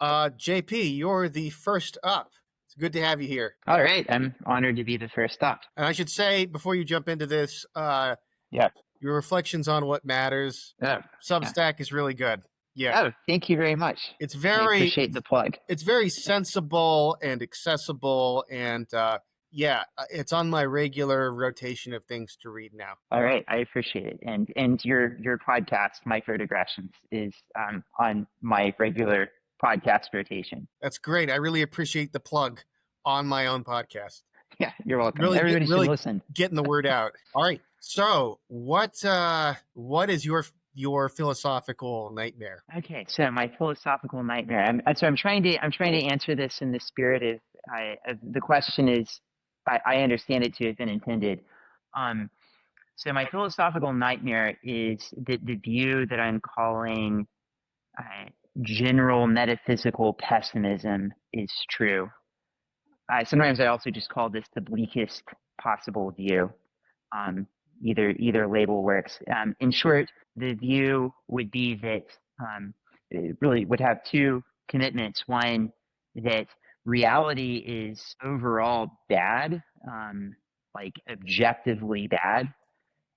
JP, you're the first up. It's good to have you here. All right. I'm honored to be the first up. And I should say, before you jump into this, Yeah. your reflections on what matters. Oh, Substack is really good. Yeah. Oh, thank you very much. It's I very, appreciate the plug. it's very sensible and accessible, and it's on my regular rotation of things to read now. All right. I appreciate it. And your podcast, Micro-Digressions, is on my regular podcast rotation. That's great. I really appreciate the plug on my own podcast. Yeah, you're welcome. Really, Everybody should listen. Getting the word out. All right. So, what is your philosophical nightmare? Okay, so my philosophical nightmare. I'm trying to answer this in the spirit of the question is I understand it to have been intended. So my philosophical nightmare is that the view that I'm calling general metaphysical pessimism is true. Sometimes I also just call this the bleakest possible view. Either label works. In short, the view would be that it really would have two commitments. One, that reality is overall bad, like objectively bad.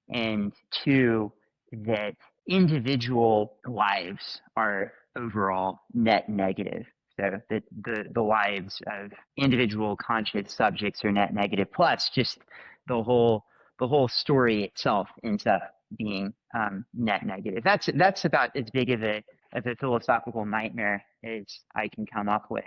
And two, that individual lives are overall net negative. So that the lives of individual conscious subjects are net negative, plus just the whole story itself ends up being net negative. That's about as big of a philosophical nightmare as I can come up with.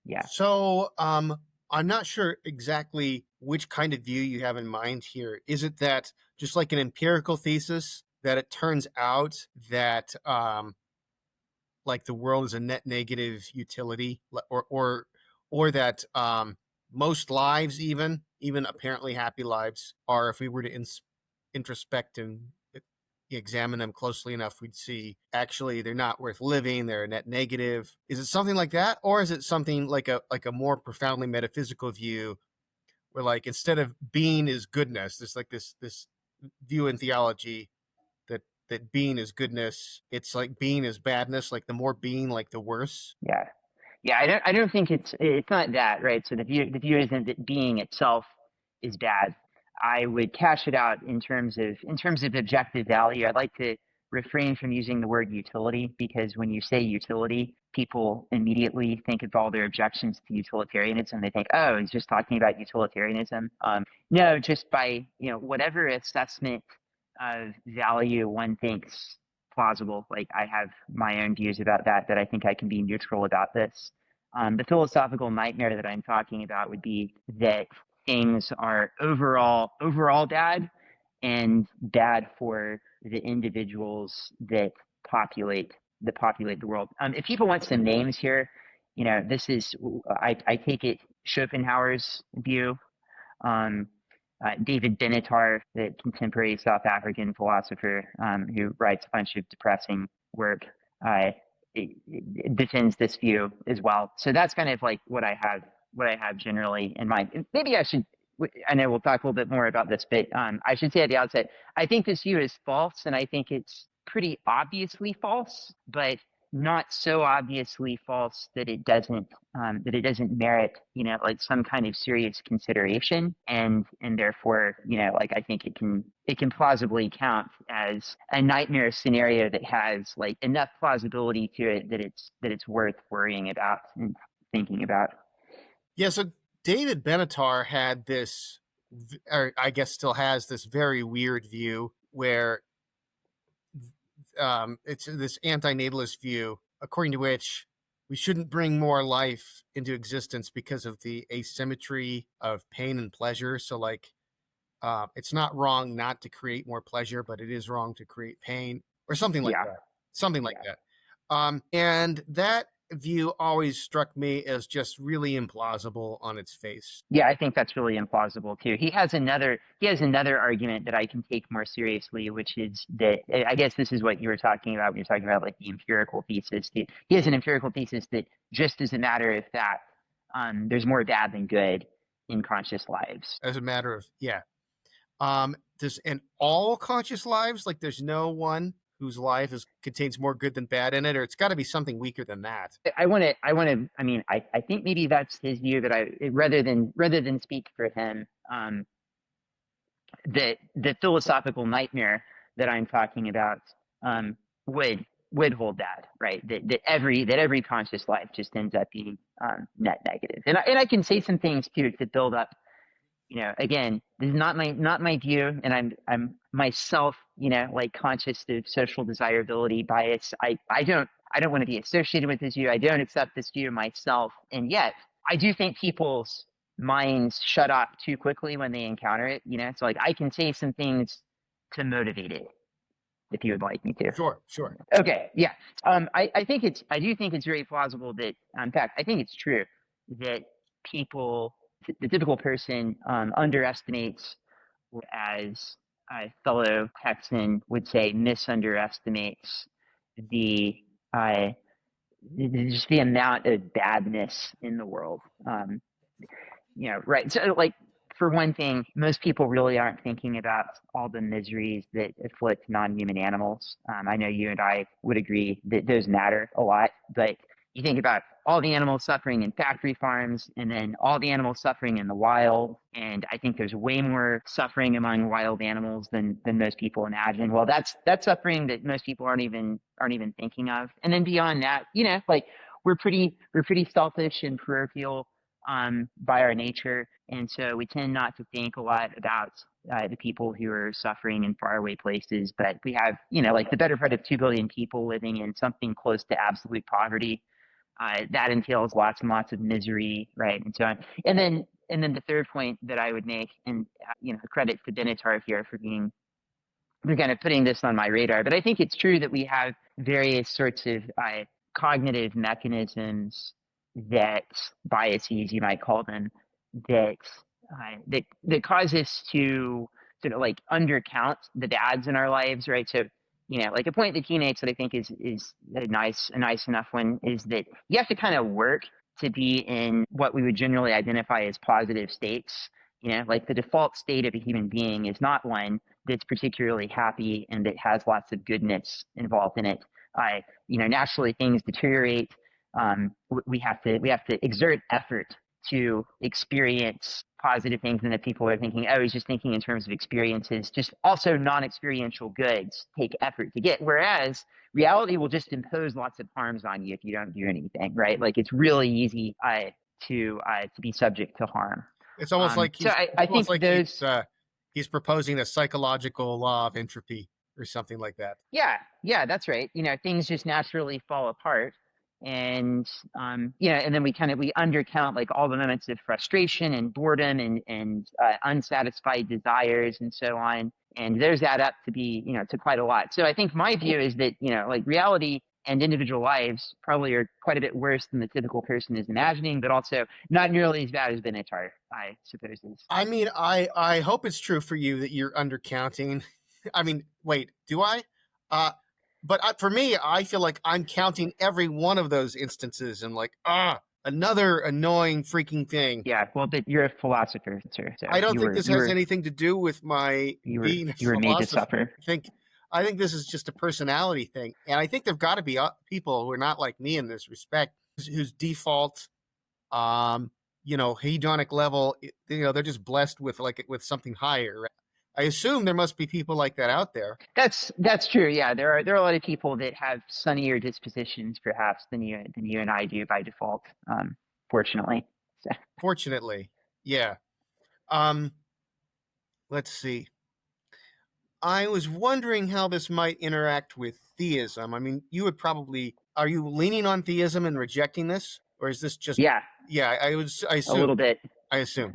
Yeah. So I'm not sure exactly which kind of view you have in mind here. Is it that just like an empirical thesis that it turns out that like the world is a net negative utility, or that most lives, even apparently happy lives, are, if we were to introspect and examine them closely enough, we'd see actually they're not worth living, they're a net negative? Is it something like that, or is it something like a more profoundly metaphysical view where, like, instead of being is goodness, there's like this view in theology that being is goodness, it's like being is badness, like the more being, like the worse? Yeah, I don't think it's not that, right? So the view isn't that being itself is bad. I would cash it out in terms of objective value. I'd like to refrain from using the word utility, because when you say utility, people immediately think of all their objections to utilitarianism. They think, oh, he's just talking about utilitarianism. No, just by whatever assessment of value one thinks plausible. Like, I have my own views about that I think I can be neutral about this. The philosophical nightmare that I'm talking about would be that things are overall bad, and bad for the individuals that populate the world. If people want some names here, this is I take it Schopenhauer's view. David Benatar, the contemporary South African philosopher who writes a bunch of depressing work, it defends this view as well. So that's kind of like what I have generally in mind. And maybe I know we'll talk a little bit more about this, but I should say at the outset, I think this view is false, and I think it's pretty obviously false, but not so obviously false that it doesn't merit like some kind of serious consideration, and therefore like I think it can plausibly count as a nightmare scenario that has like enough plausibility to it that it's worth worrying about and thinking about. Yeah, so David Benatar had this, or I guess still has this, very weird view where it's this anti-natalist view, according to which we shouldn't bring more life into existence because of the asymmetry of pain and pleasure. So, like, it's not wrong not to create more pleasure, but it is wrong to create pain, or something like that. Something like that. And that view always struck me as just really implausible on its face. Yeah, I think that's really implausible too. He has another argument that I can take more seriously, which is that I guess this is what you were talking about when you're talking about like the empirical thesis. He has an empirical thesis that just as a matter of fact, there's more bad than good in conscious lives. As a matter of in all conscious lives, like there's no one whose life contains more good than bad in it, or it's got to be something weaker than that. I mean, I think maybe that's his view, that rather than speak for him, that the philosophical nightmare that I'm talking about, um, would hold that, right? That every conscious life just ends up being, net negative. And I can say some things to build up. Again, this is not my view, and I'm myself, like conscious of social desirability bias. I don't want to be associated with this view. I don't accept this view myself, and yet I do think people's minds shut off too quickly when they encounter it. So like I can say some things to motivate it if you would like me to. Sure, sure. Okay, yeah. I do think it's very plausible that, in fact, I think it's true that people, the typical person, underestimates, as a fellow Texan would say, misunderestimates the uh, just the amount of badness in the world. Right. So, like, for one thing, most people really aren't thinking about all the miseries that afflict non-human animals. I know you and I would agree that those matter a lot, but you think about all the animals suffering in factory farms and then all the animals suffering in the wild. And I think there's way more suffering among wild animals than most people imagine. Well, that's suffering that most people aren't even thinking of. And then beyond that, like we're pretty selfish and parochial, by our nature, and so we tend not to think a lot about, the people who are suffering in faraway places. But we have, like the better part of 2 billion people living in something close to absolute poverty. That entails lots and lots of misery, right, and so on. And then the third point that I would make, and credit to Benatar here for kind of putting this on my radar, but I think it's true that we have various sorts of, cognitive mechanisms, that biases you might call them, that that cause us to sort of like undercount the bads in our lives, right? So, like a point that he makes that I think is a nice enough one, is that you have to kind of work to be in what we would generally identify as positive states. Like the default state of a human being is not one that's particularly happy and that has lots of goodness involved in it. Naturally things deteriorate. We have to exert effort to experience positive things, and that people are thinking, oh, he's just thinking in terms of experiences. Just also non-experiential goods take effort to get, whereas reality will just impose lots of harms on you if you don't do anything, right? Like it's really easy, to be subject to harm. It's almost like So I think those. he's proposing a psychological law of entropy or something like that. Yeah, that's right. Things just naturally fall apart, and and then we undercount like all the moments of frustration and boredom and unsatisfied desires and so on, and those add up to be to quite a lot. So I think my view is that like reality and individual lives probably are quite a bit worse than the typical person is imagining, but also not nearly as bad as Benatar, I suppose, is. I mean, I hope it's true for you that you're undercounting. I mean, wait, do I? Uh, but for me, I feel like I'm counting every one of those instances and like, another annoying freaking thing. Yeah, well, but you're a philosopher, sir. So I don't you think were this you has were anything to do with my you were being a you were made to philosopher. suffer. I think this is just a personality thing, and I think there've got to be people who are not like me in this respect, whose default, hedonic level, they're just blessed with something higher. Right? I assume there must be people like that out there. That's true. Yeah, there are a lot of people that have sunnier dispositions, perhaps, than you and I do by default. Fortunately. So. Fortunately, yeah. Um, let's see. I was wondering how this might interact with theism. I mean, are you leaning on theism and rejecting this, or is this just? Yeah, Yeah, I a assume. little bit. I assume.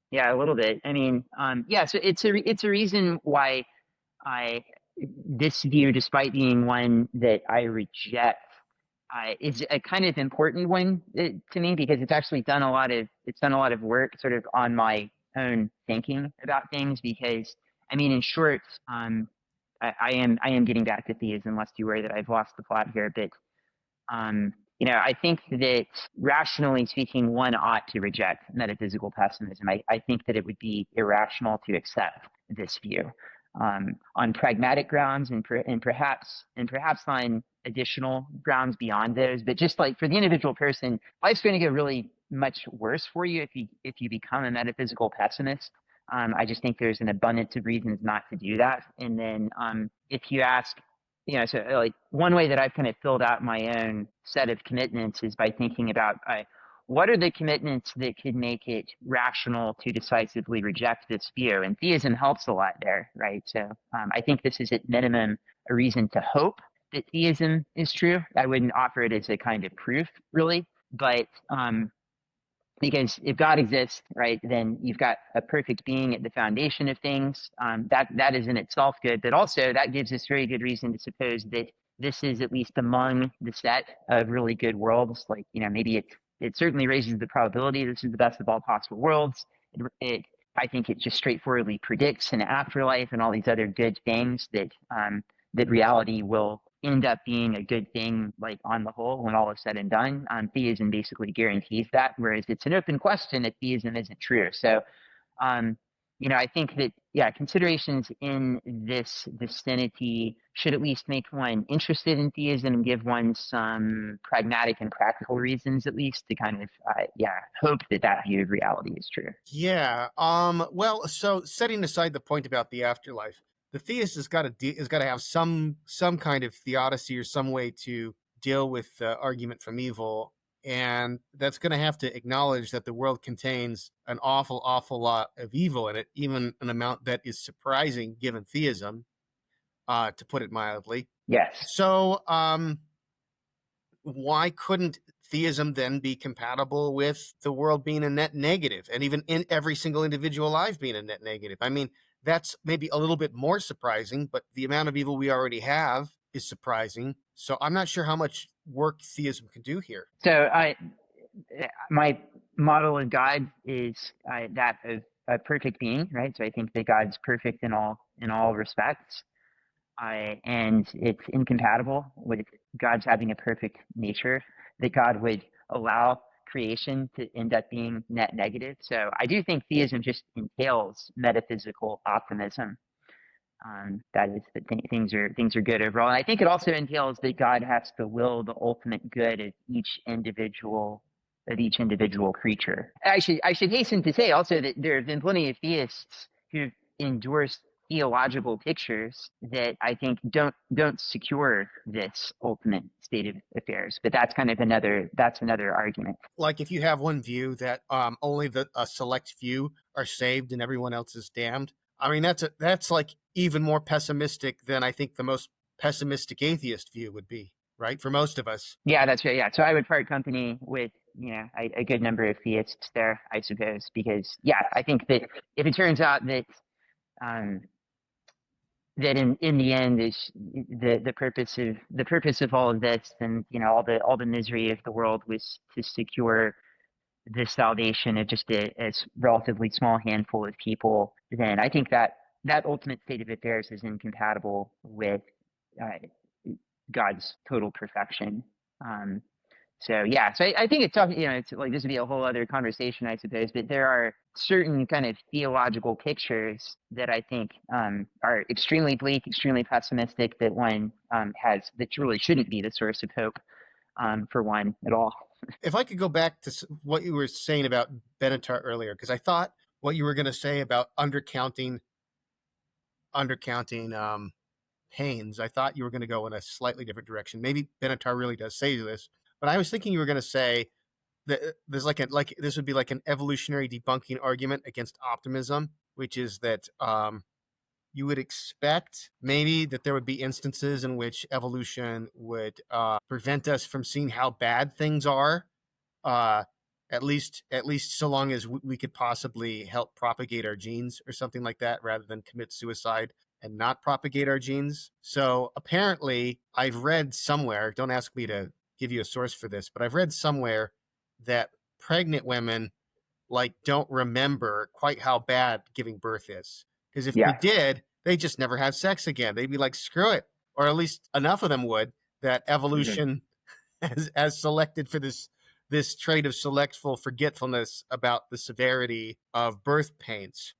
Yeah, a little bit. I mean, yeah. So it's a reason why I this view, despite being one that I reject, is a kind of important one, to me, because it's done a lot of work sort of on my own thinking about things. Because I mean, in short, I am getting back to theism, lest you worry that I've lost the plot here. But I think that rationally speaking, one ought to reject metaphysical pessimism. I think that it would be irrational to accept this view. on pragmatic grounds and perhaps on additional grounds beyond those. But just like for the individual person, life's going to get really much worse for you if you become a metaphysical pessimist. I just think there's an abundance of reasons not to do that. And then if you ask, so like one way that I've kind of filled out my own set of commitments is by thinking about what are the commitments that could make it rational to decisively reject this view? And theism helps a lot there, right? So I think this is at minimum a reason to hope that theism is true. I wouldn't offer it as a kind of proof, really, but because if God exists, right, then you've got a perfect being at the foundation of things. That is in itself good, but also that gives us very good reason to suppose that this is at least among the set of really good worlds. Like, maybe it certainly raises the probability this is the best of all possible worlds. I think it just straightforwardly predicts an afterlife and all these other good things that that reality will end up being a good thing, like on the whole, when all is said and done. Theism basically guarantees that, whereas it's an open question if theism isn't true. So, I think that, considerations in this vicinity should at least make one interested in theism and give one some pragmatic and practical reasons, at least, to kind of, hope that view of reality is true. Yeah. Well, so setting aside the point about the afterlife, the theist has got to have some kind of theodicy or some way to deal with the argument from evil, and that's going to have to acknowledge that the world contains an awful lot of evil in it, even an amount that is surprising given theism, to put it mildly. Yes. So, why couldn't theism then be compatible with the world being a net negative, and even in every single individual life being a net negative? I mean, that's maybe a little bit more surprising, but the amount of evil we already have is surprising. So I'm not sure how much work theism can do here. So my model of God is that of a perfect being, right? So I think that God's perfect in all respects, and it's incompatible with God's having a perfect nature. That God would allow creation to end up being net negative. So I do think theism just entails metaphysical optimism. That is that things are good overall. And I think it also entails that God has to will the ultimate good of each individual creature. I should hasten to say also that there have been plenty of theists who've endorsed theological pictures that I think don't secure this ultimate state of affairs. But that's kind of another argument. Like if you have one view that only a select few are saved and everyone else is damned. I mean, that's like even more pessimistic than I think the most pessimistic atheist view would be, right? For most of us. Yeah, that's right. Yeah. So I would part company with, a good number of theists there, I suppose, because, I think that if it turns out that, that in the end is the purpose of all of this, and all the misery of the world was to secure the salvation of just a relatively small handful of people, then I think that ultimate state of affairs is incompatible with God's total perfection. So I think it's talking. It's like this would be a whole other conversation, I suppose. But there are certain kind of theological pictures that I think are extremely bleak, extremely pessimistic. That one has that really shouldn't be the source of hope for one at all. If I could go back to what you were saying about Benatar earlier, because I thought what you were going to say about undercounting pains, I thought you were going to go in a slightly different direction. Maybe Benatar really does say this, but I was thinking you were going to say that there's like this would be like an evolutionary debunking argument against optimism, which is that you would expect maybe that there would be instances in which evolution would prevent us from seeing how bad things are, at least so long as we could possibly help propagate our genes or something like that, rather than commit suicide and not propagate our genes. So apparently I've read somewhere, don't ask me to give you a source for this, but I've read somewhere that pregnant women don't remember quite how bad giving birth is. Because if they did, they just never have sex again. They'd be like, screw it. Or at least enough of them would, that evolution has selected for this trait of selectful forgetfulness about the severity of birth pains,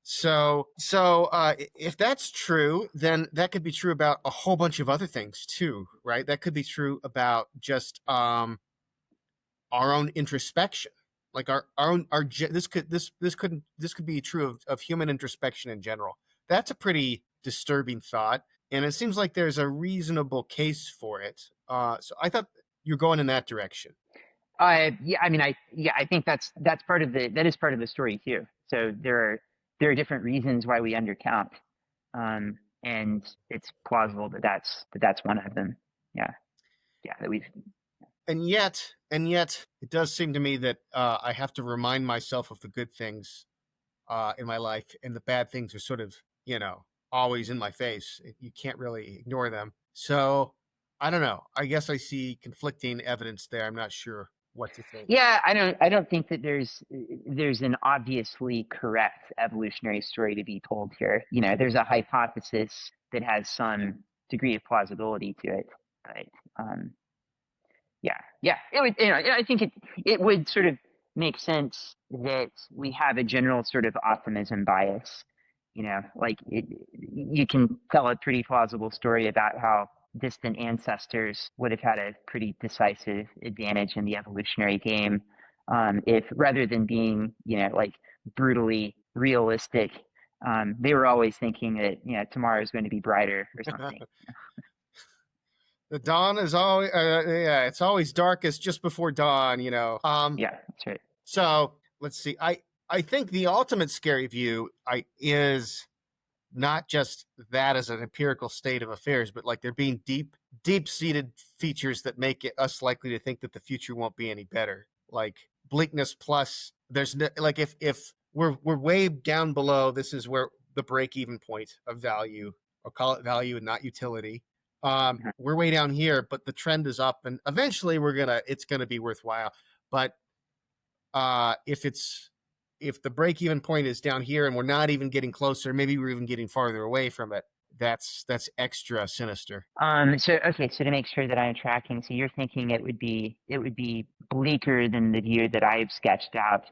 If that's true, then that could be true about a whole bunch of other things too, right? That could be true about just our own introspection, like our own our this could be true of human introspection in general. That's a pretty disturbing thought, and it seems like there's a reasonable case for it. So I thought you're going in that direction. Yeah, I mean, I think that's part of that is part of the story too. So there are different reasons why we undercount, and it's plausible that that's one of them. Yeah, yeah, that we've. And yet, it does seem to me that I have to remind myself of the good things in my life, and the bad things are sort of, always in my face. You can't really ignore them. So I don't know. I guess I see conflicting evidence there. I'm not sure what to think. Yeah, I don't think that there's an obviously correct evolutionary story to be told here. There's a hypothesis that has some degree of plausibility to it, but yeah, yeah, it would. I think it would sort of make sense that we have a general sort of optimism bias. Like you can tell a pretty plausible story about how distant ancestors would have had a pretty decisive advantage in the evolutionary game, if rather than being, like brutally realistic, they were always thinking that tomorrow is going to be brighter or something. The dawn is always, yeah, it's always darkest just before dawn. Yeah, that's right. So let's see. I think the ultimate scary view is not just that as an empirical state of affairs, but like there being deep seated features that make us likely to think that the future won't be any better. Like bleakness plus there's no, like if we're way down below, this is where the break even point of value, or call it value and not utility. Mhm. We're way down here, but the trend is up, and eventually it's gonna be worthwhile. But if the break even point is down here and we're not even getting closer, maybe we're even getting farther away from it. That's extra sinister. So okay, so to make sure that I'm tracking, so you're thinking it would be bleaker than the view that I've sketched out,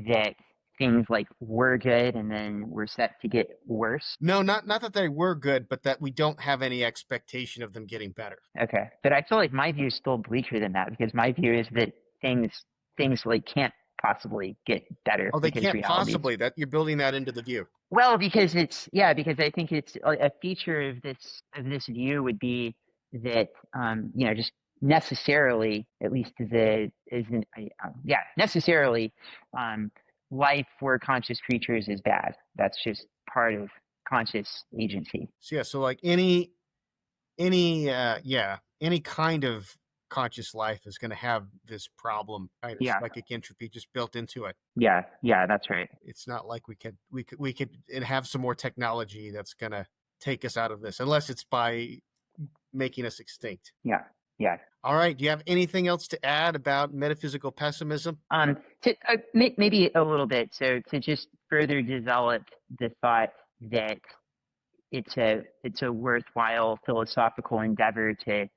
that things like were good and then we're set to get worse. No, not that they were good, but that we don't have any expectation of them getting better. Okay, but I feel like my view is still bleaker than that, because my view is that things like can't possibly get better Oh, they because can't reality's. possibly. That you're building that into the view. Well, because because I think it's a feature of this view would be that, just necessarily, at least necessarily, um, life for conscious creatures is bad. That's just part of conscious agency. So yeah, so like any kind of conscious life is going to have this problem, kind of Yeah, psychic entropy just built into it. yeah, that's right. It's not like we could have some more technology that's going to take us out of this, unless it's by making us extinct. Yeah, yeah. All right. Do you have anything else to add about metaphysical pessimism? Maybe a little bit. So to just further develop the thought that it's a worthwhile philosophical endeavor to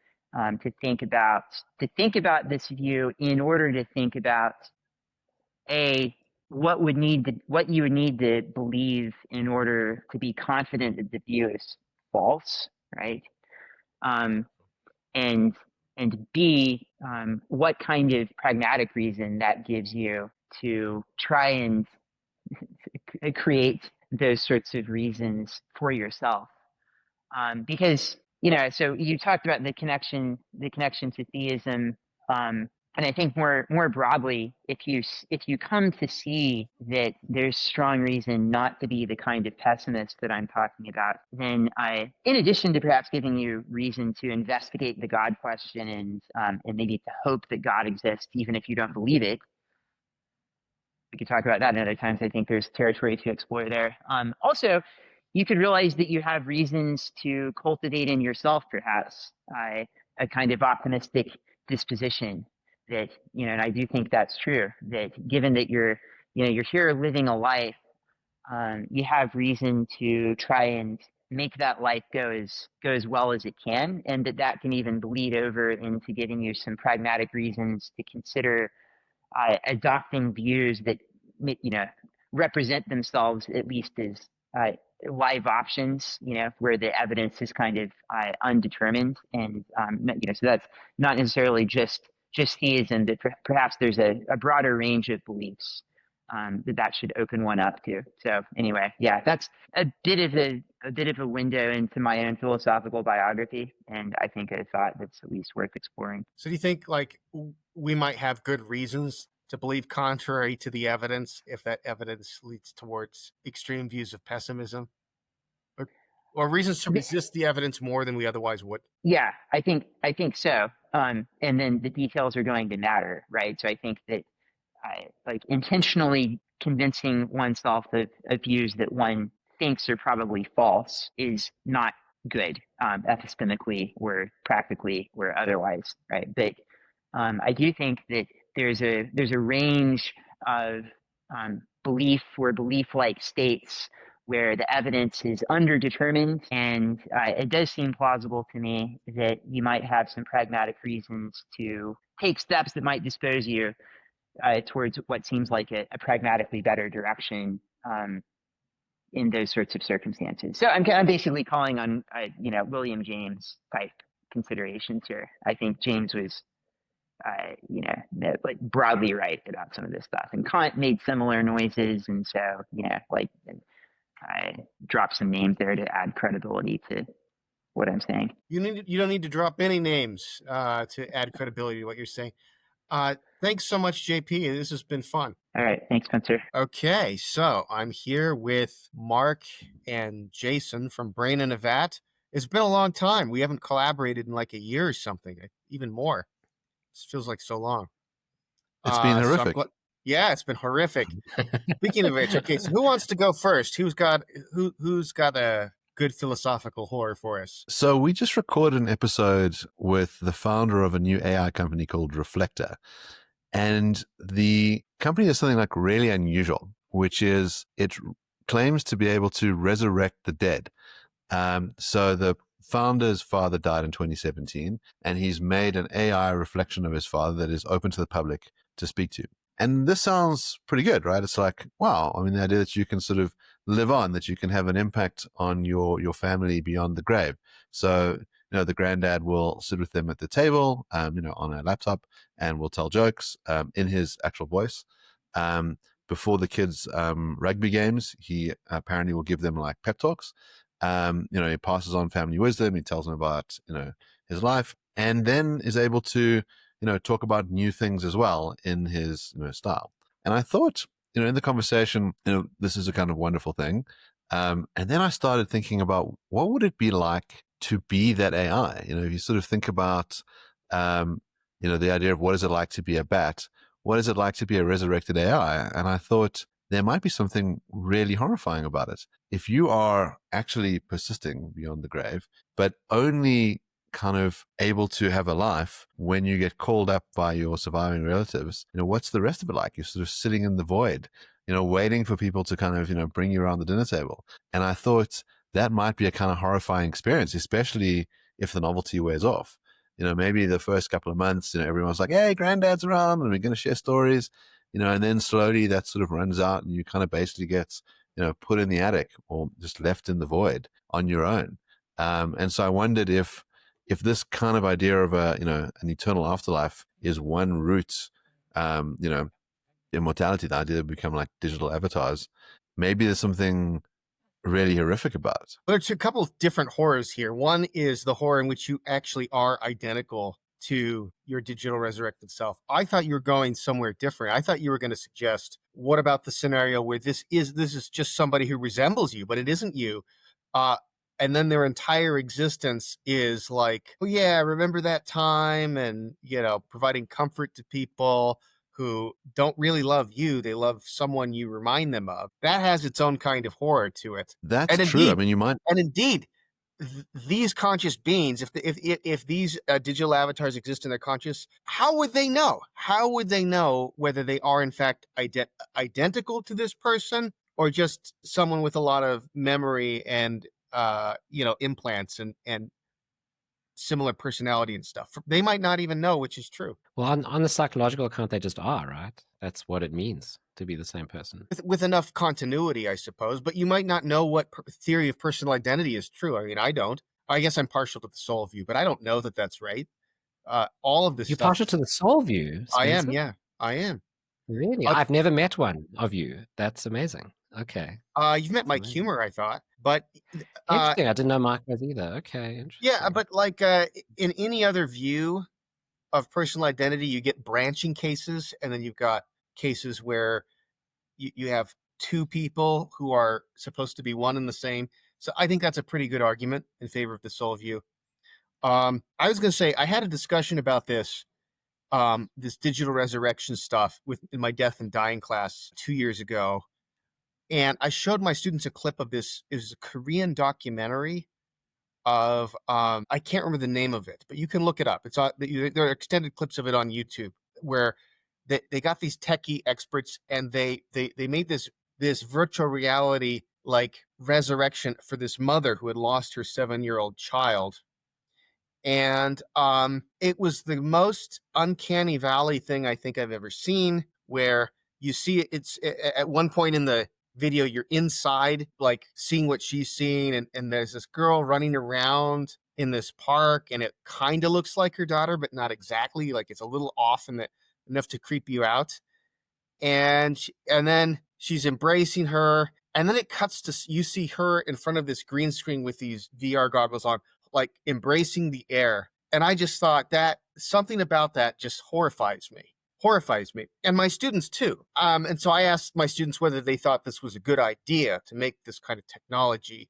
think about this view in order to think about a what you would need to believe in order to be confident that the view is false, right? Um, and and B, what kind of pragmatic reason that gives you to try and create those sorts of reasons for yourself. Because so you talked about the connection to theism, and I think more broadly, if you come to see that there's strong reason not to be the kind of pessimist that I'm talking about, then in addition to perhaps giving you reason to investigate the God question, and maybe to hope that God exists even if you don't believe it, we could talk about that at other times. I think there's territory to explore there. Also, you could realize that you have reasons to cultivate in yourself, perhaps, a kind of optimistic disposition. That and I do think that's true. That given that you're here living a life, you have reason to try and make that life go as well as it can, and that can even bleed over into giving you some pragmatic reasons to consider adopting views that represent themselves at least as uh, live options, where the evidence is kind of undetermined, and so that's not necessarily just theism, but perhaps there's a broader range of beliefs that should open one up to. So anyway, yeah, that's a bit of a window into my own philosophical biography, and I think a thought that's at least worth exploring. So do you think like we might have good reasons to believe contrary to the evidence if that evidence leads towards extreme views of pessimism, or reasons to resist the evidence more than we otherwise would? Yeah, I think so. And then the details are going to matter, right? So I think that like intentionally convincing oneself of views that one thinks are probably false is not good, epistemically or practically or otherwise, right? But I do think that there's a range of belief or belief-like states where the evidence is underdetermined, and it does seem plausible to me that you might have some pragmatic reasons to take steps that might dispose you towards what seems like a pragmatically better direction in those sorts of circumstances. So I'm basically calling on William James type considerations here. I think James was like broadly right about some of this stuff, and Kant made similar noises, and so like I drop some names there to add credibility to what I'm saying. You don't need to drop any names to add credibility to what you're saying. Thanks so much, JP. This has been fun. All right, thanks, Spencer. Okay, so I'm here with Mark and Jason from Brain in a Vat. It's been a long time. We haven't collaborated in like a year or something, even more. This feels like so long. It's been horrific. Yeah, it's been horrific. Speaking of which, okay, so who wants to go first? Who's got a good philosophical horror for us? So we just recorded an episode with the founder of a new AI company called Reflector. And the company does something like really unusual, which is it claims to be able to resurrect the dead. So the founder's father died in 2017, and he's made an AI reflection of his father that is open to the public to speak to. And this sounds pretty good, right? It's like, wow. I mean, the idea that you can sort of live on, that you can have an impact on your family beyond the grave. So, the granddad will sit with them at the table, on a laptop, and will tell jokes in his actual voice. Before the kids' rugby games, he apparently will give them like pep talks. He passes on family wisdom. He tells them about, his life, and then is able to, talk about new things as well in his style. And I thought, in the conversation, this is a kind of wonderful thing. And then I started thinking about what would it be like to be that AI? If you sort of think about, the idea of what is it like to be a bat? What is it like to be a resurrected AI? And I thought there might be something really horrifying about it. If you are actually persisting beyond the grave, but only kind of able to have a life when you get called up by your surviving relatives, what's the rest of it like? You're sort of sitting in the void, waiting for people to kind of, bring you around the dinner table. And I thought that might be a kind of horrifying experience, especially if the novelty wears off. Maybe the first couple of months, everyone's like, hey, granddad's around and we're going to share stories, and then slowly that sort of runs out and you kind of basically get, put in the attic or just left in the void on your own. And so I wondered if this kind of idea of an eternal afterlife is one route, immortality, the idea to become like digital avatars, maybe there's something really horrific about it. Well, there's a couple of different horrors here. One is the horror in which you actually are identical to your digital resurrected self. I thought you were going somewhere different. I thought you were going to suggest, what about the scenario where this is just somebody who resembles you, but it isn't you? And then their entire existence is like, oh yeah, remember that time, and providing comfort to people who don't really love you. They love someone you remind them of. That has its own kind of horror to it. That's and true. Indeed, I mean, you might. And indeed, these conscious beings, if these digital avatars exist in their conscious, how would they know? How would they know whether they are in fact identical to this person, or just someone with a lot of memory and implants and similar personality and stuff. They might not even know which is true. Well, on the psychological account, they just are, right? That's what it means to be the same person. With enough continuity, I suppose, but you might not know what theory of personal identity is true. I mean, I don't. I guess I'm partial to the soul view, but I don't know that that's right. All of this You're stuff. partial to the soul view, I am, Spencer? yeah, I am. Really? I've never met one of you. That's amazing. Okay. You've met Mike amazing. Humer, I thought, but Interesting. I didn't know Mike was either. Okay, interesting. yeah, but like in any other view of personal identity, you get branching cases, and then you've got cases where you have two people who are supposed to be one and the same. So I think that's a pretty good argument in favor of the soul view. I was going to say, I had a discussion about this digital resurrection stuff in my death and dying class 2 years ago. And I showed my students a clip of this. It was a Korean documentary of, I can't remember the name of it, but you can look it up. There are extended clips of it on YouTube where they got these techie experts, and they made this virtual reality like resurrection for this mother who had lost her 7-year-old child. And it was the most uncanny valley thing I think I've ever seen, where you see it's at one point in the video, you're inside, like seeing what she's seeing, and there's this girl running around in this park, and it kind of looks like her daughter, but not exactly. Like it's a little off enough to creep you out. And then she's embracing her, and then it cuts to you see her in front of this green screen with these VR goggles on, like embracing the air. And I just thought that something about that just horrifies me, and my students too. And so I asked my students whether they thought this was a good idea to make this kind of technology,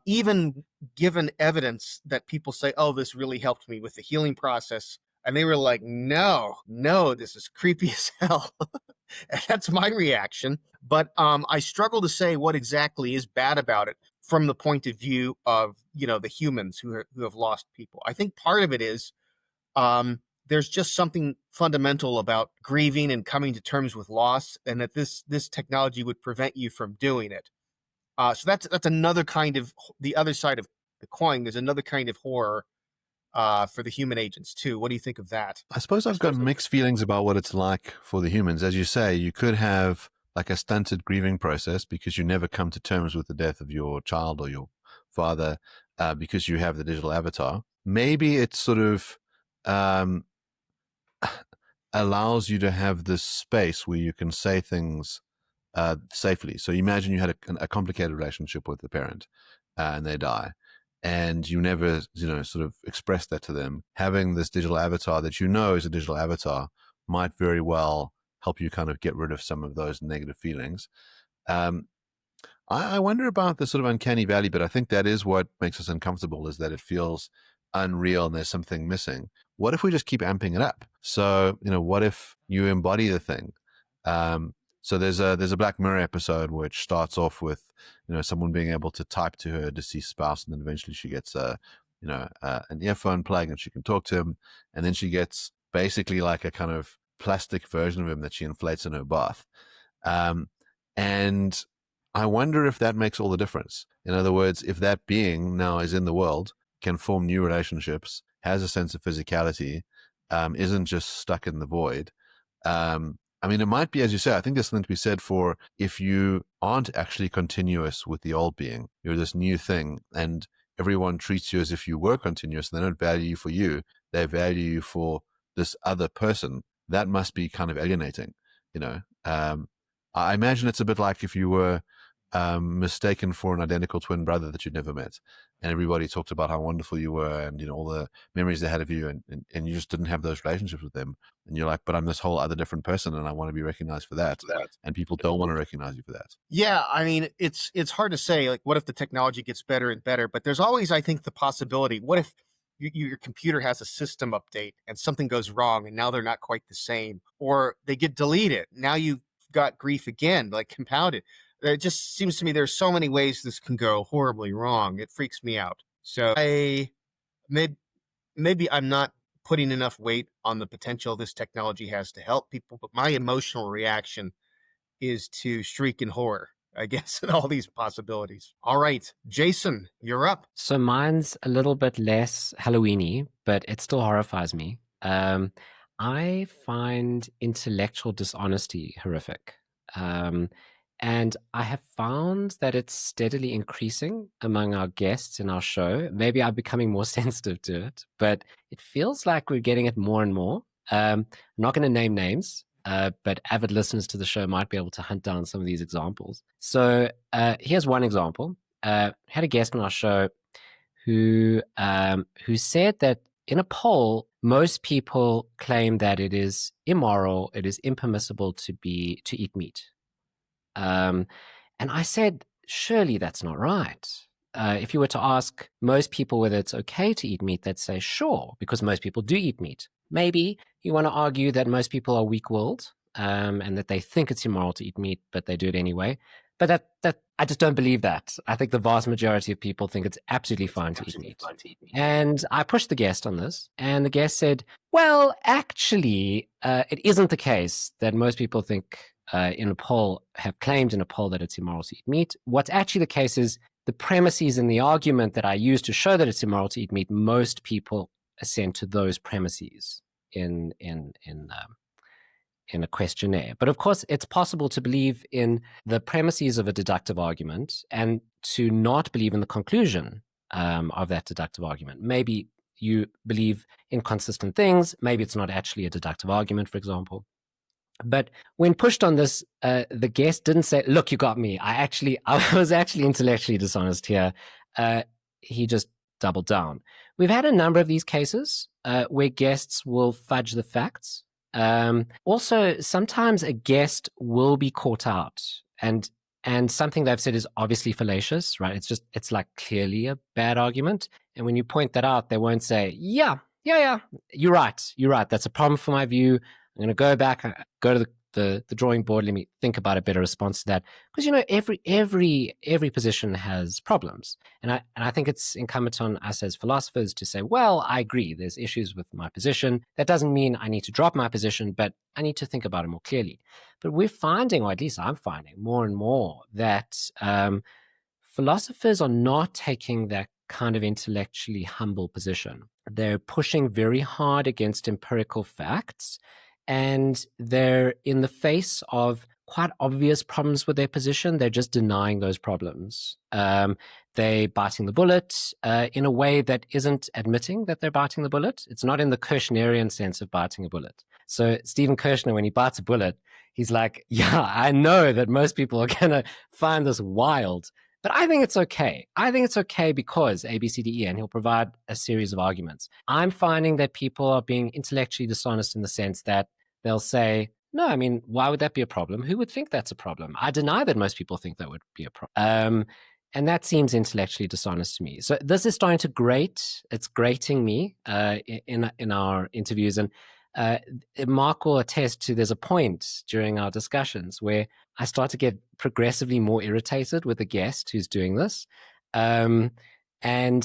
even given evidence that people say, oh, this really helped me with the healing process. And they were like, no, this is creepy as hell. That's my reaction. But I struggle to say what exactly is bad about it from the point of view of, the humans who have lost people. I think part of it is there's just something fundamental about grieving and coming to terms with loss, and that this technology would prevent you from doing it. So that's another kind of, the other side of the coin. There's another kind of horror for the human agents too. What do you think of that? I suppose I've got mixed feelings about what it's like for the humans. As you say, you could have like a stunted grieving process because you never come to terms with the death of your child or your father because you have the digital avatar. Maybe it sort of allows you to have this space where you can say things safely. So imagine you had a complicated relationship with the parent and they die, and you never, sort of express that to them. Having this digital avatar that is a digital avatar might very well help you kind of get rid of some of those negative feelings. I wonder about the sort of uncanny valley, but I think that is what makes us uncomfortable, is that it feels unreal and there's something missing. What if we just keep amping it up? So, what if you embody the thing? So there's a Black Mirror episode which starts off with, someone being able to type to her deceased spouse, and then eventually she gets an earphone plug and she can talk to him, and then she gets basically like a kind of plastic version of him that she inflates in her bath. And I wonder if that makes all the difference. In other words, if that being now is in the world, can form new relationships, has a sense of physicality, isn't just stuck in the void. It might be, as you say, I think there's something to be said for if you aren't actually continuous with the old being, you're this new thing, and everyone treats you as if you were continuous, and they don't value you for you, they value you for this other person. That must be kind of alienating, I imagine it's a bit like if you were mistaken for an identical twin brother that you'd never met, and everybody talked about how wonderful you were and all the memories they had of you, and you just didn't have those relationships with them, and you're like, but I'm this whole other different person and I want to be recognized for that, and people don't want to recognize you for that. Yeah, it's hard to say, like, what if the technology gets better and better, but there's always, I think, the possibility, what if your computer has a system update and something goes wrong and now they're not quite the same, or they get deleted, now you've got grief again, like compounded. It just seems to me there's so many ways this can go horribly wrong. It freaks me out. So maybe I'm not putting enough weight on the potential this technology has to help people, but my emotional reaction is to shriek in horror. I guess, in all these possibilities. All right, Jason, you're up. So mine's a little bit less Halloween-y, but it still horrifies me. I find intellectual dishonesty horrific. And I have found that it's steadily increasing among our guests in our show. Maybe I'm becoming more sensitive to it, but it feels like we're getting it more and more. I'm not going to name names, but avid listeners to the show might be able to hunt down some of these examples. So here's one example. Had a guest on our show who said that in a poll, most people claim that it is immoral, it is impermissible to eat meat. And I said, surely that's not right. If you were to ask most people whether it's okay to eat meat, they'd say sure, because most people do eat meat. Maybe you want to argue that most people are weak-willed, and that they think it's immoral to eat meat, but they do it anyway. But that I just don't believe that. I think the vast majority of people think it's absolutely fine to eat meat. And I pushed the guest on this, and the guest said, well, actually, it isn't the case that most people think in a poll have claimed in a poll that it's immoral to eat meat. What's actually the case is the premises in the argument that I use to show that it's immoral to eat meat, most people assent to those premises in a questionnaire. But of course, it's possible to believe in the premises of a deductive argument and to not believe in the conclusion of that deductive argument. Maybe you believe inconsistent things. Maybe it's not actually a deductive argument, for example. But when pushed on this, the guest didn't say, look, you got me. I was actually intellectually dishonest here. He just doubled down. We've had a number of these cases where guests will fudge the facts. Also, sometimes a guest will be caught out, and something they've said is obviously fallacious, right? It's like clearly a bad argument. And when you point that out, they won't say, yeah, you're right. That's a problem for my view. I'm going to go back, go to the drawing board. Let me think about a better response to that. Because, every position has problems. And I think it's incumbent on us as philosophers to say, well, I agree, there's issues with my position. That doesn't mean I need to drop my position, but I need to think about it more clearly. But we're finding, or at least I'm finding more and more, that philosophers are not taking that kind of intellectually humble position. They're pushing very hard against empirical facts, and they're in the face of quite obvious problems with their position. They're just denying those problems. They're biting the bullet in a way that isn't admitting that they're biting the bullet. It's not in the Kirchnerian sense of biting a bullet. So Stephen Kirchner, when he bites a bullet, he's like, yeah, I know that most people are going to find this wild, but I think it's okay. I think it's okay because A, B, C, D, E, and he'll provide a series of arguments. I'm finding that people are being intellectually dishonest in the sense that they'll say, no, I mean, why would that be a problem? Who would think that's a problem? I deny that most people think that would be a problem. And that seems intellectually dishonest to me. So this is starting to grate. It's grating me in our interviews. And Mark will attest to there's a point during our discussions where I start to get progressively more irritated with the guest who's doing this. And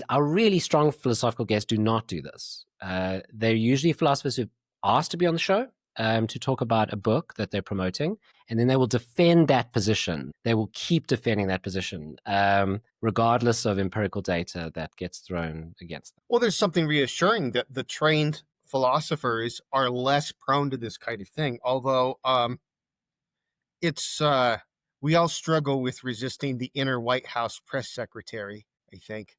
our really strong philosophical guests do not do this. They're usually philosophers who've asked to be on the show to talk about a book that they're promoting, and then they will defend that position. They will keep defending that position, regardless of empirical data that gets thrown against them. Well, there's something reassuring that the trained philosophers are less prone to this kind of thing, although it's we all struggle with resisting the inner White House press secretary, I think.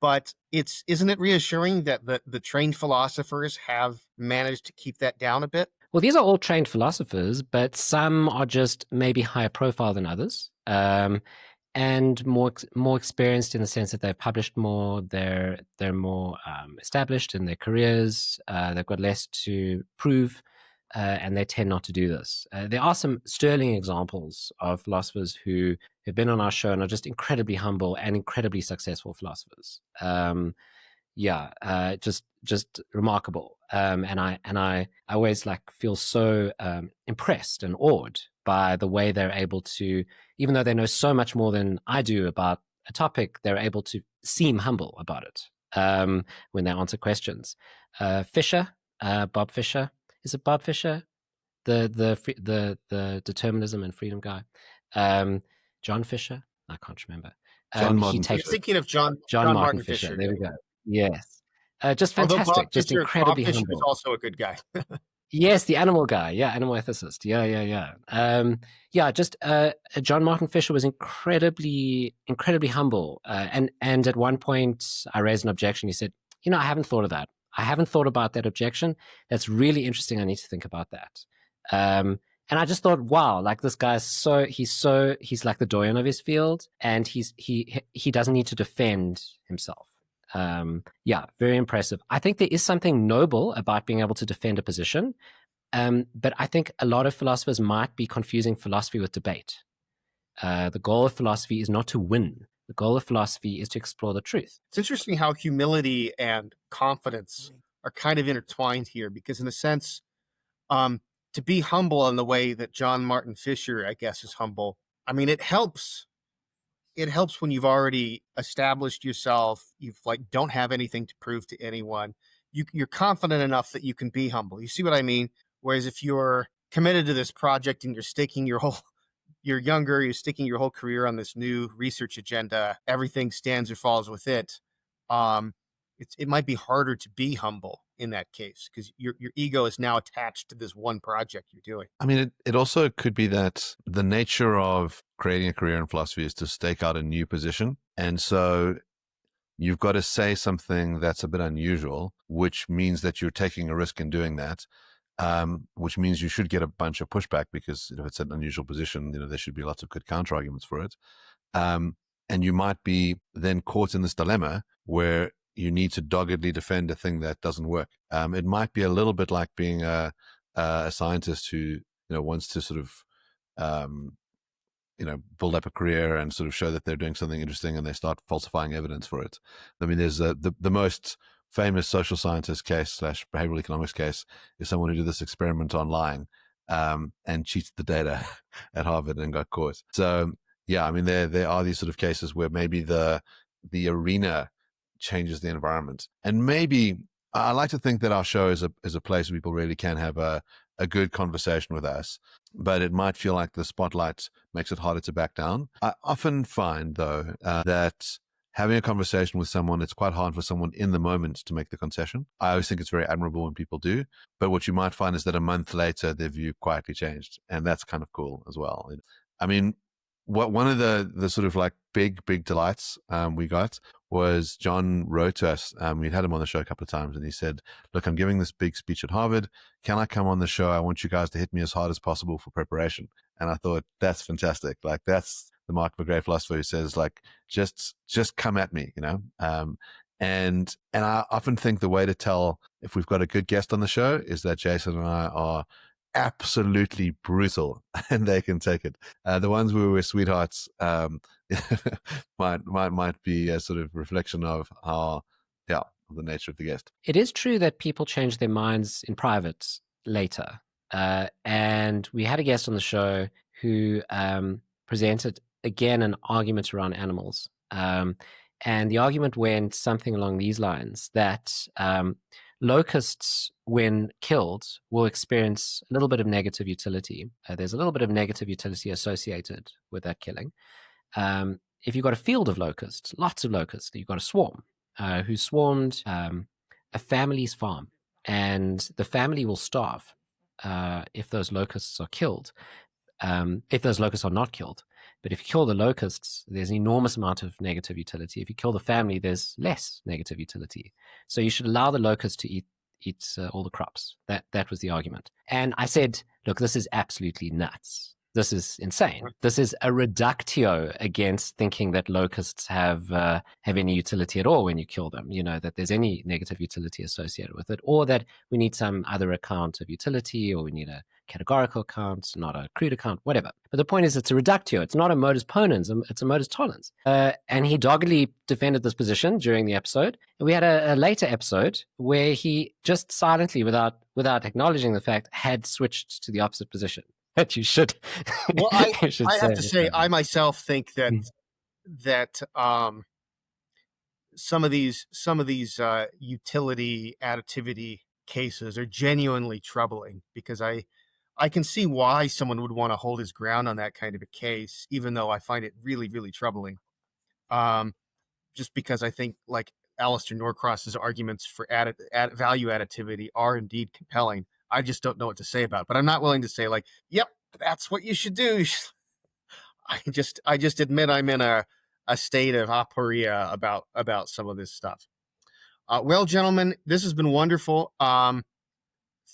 But isn't it reassuring that the trained philosophers have managed to keep that down a bit? Well, these are all trained philosophers, but some are just maybe higher profile than others, and more experienced in the sense that they've published more. They're more established in their careers. They've got less to prove, and they tend not to do this. There are some sterling examples of philosophers who have been on our show and are just incredibly humble and incredibly successful philosophers. Just remarkable. And I always feel so impressed and awed by the way they're able to, even though they know so much more than I do about a topic, they're able to seem humble about it when they answer questions. Fisher, Bob Fisher, is it Bob Fisher, the determinism and freedom guy? John Fisher. I can't remember. John He Martin You're takes Fisher. thinking of John John Martin Martin Fisher. Fisher. There we go. Yes. Just Although fantastic. Just Bob incredibly Fisher is humble. also a good guy. Yes, the animal guy. Yeah, animal ethicist. Yeah. Just John Martin Fisher was incredibly humble. And at one point, I raised an objection. He said, I haven't thought of that. I haven't thought about that objection. That's really interesting. I need to think about that. And I just thought, wow, like this guy's he's like the doyen of his field, and he doesn't need to defend himself. Yeah, very impressive. I think there is something noble about being able to defend a position, but I think a lot of philosophers might be confusing philosophy with debate. The goal of philosophy is not to win. The goal of philosophy is to explore the truth. It's interesting how humility and confidence are kind of intertwined here, because in a sense, to be humble in the way that John Martin Fisher, I guess, is humble, I mean, it helps when you've already established yourself, you've don't have anything to prove to anyone. You're confident enough that you can be humble. You see what I mean? Whereas if you're committed to this project and you're sticking you're younger, you're sticking your whole career on this new research agenda, everything stands or falls with it. It might be harder to be humble in that case, because your ego is now attached to this one project you're doing. I mean, it also could be that the nature of creating a career in philosophy is to stake out a new position. And so you've got to say something that's a bit unusual, which means that you're taking a risk in doing that, which means you should get a bunch of pushback, because if it's an unusual position, there should be lots of good counter arguments for it. And you might be then caught in this dilemma where you need to doggedly defend a thing that doesn't work. It might be a little bit like being a scientist who wants to sort of build up a career and sort of show that they're doing something interesting, and they start falsifying evidence for it. I mean, there's the most famous social scientist case / behavioral economics case is someone who did this experiment online and cheated the data at Harvard and got caught. So yeah, I mean, there are these sort of cases where maybe the arena changes the environment, and maybe I like to think that our show is a place where people really can have a good conversation with us, but it might feel like the spotlight makes it harder to back down. I often find, though, that having a conversation with someone, it's quite hard for someone in the moment to make the concession. I always think it's very admirable when people do, but what you might find is that a month later, their view quietly changed, and that's kind of cool as well. I mean, one of the sort of like big delights we got was John wrote to us. We'd had him on the show a couple of times, and he said, look, I'm giving this big speech at Harvard. Can I come on the show? I want you guys to hit me as hard as possible for preparation. And I thought, that's fantastic. Like, that's the mark of a great philosopher, who says, like, just come at me, And I often think the way to tell if we've got a good guest on the show is that Jason and I are absolutely brutal, and they can take it. The ones where we're sweethearts might be a sort of reflection of the nature of the guest. It is true that people change their minds in private later. And we had a guest on the show who presented, again, an argument around animals. And the argument went something along these lines, that locusts, when killed, will experience a little bit of negative utility. There's a little bit of negative utility associated with that killing. If you've got a field of locusts, lots of locusts, you've got a swarm who swarmed a family's farm, and the family will starve if those locusts are killed, if those locusts are not killed. But if you kill the locusts, there's an enormous amount of negative utility. If you kill the family, there's less negative utility. So you should allow the locusts to eat all the crops. That was the argument. And I said, look, this is absolutely nuts. This is insane. This is a reductio against thinking that locusts have any utility at all when you kill them, that there's any negative utility associated with it, or that we need some other account of utility, or we need a categorical account, not a crude account, whatever. But the point is, it's a reductio. It's not a modus ponens, it's a modus tollens. And he doggedly defended this position during the episode. And we had a later episode where he just silently, without acknowledging the fact, had switched to the opposite position. That you should. Well, I have to say, I myself think that some of these utility additivity cases are genuinely troubling, because I I can see why someone would want to hold his ground on that kind of a case, even though I find it really, really troubling. Just because I think, like, Alistair Norcross's arguments for value additivity are indeed compelling. I just don't know what to say about it. But I'm not willing to say, like, yep, that's what you should do. I just admit I'm in a state of aporia about some of this stuff. Well, gentlemen, this has been wonderful.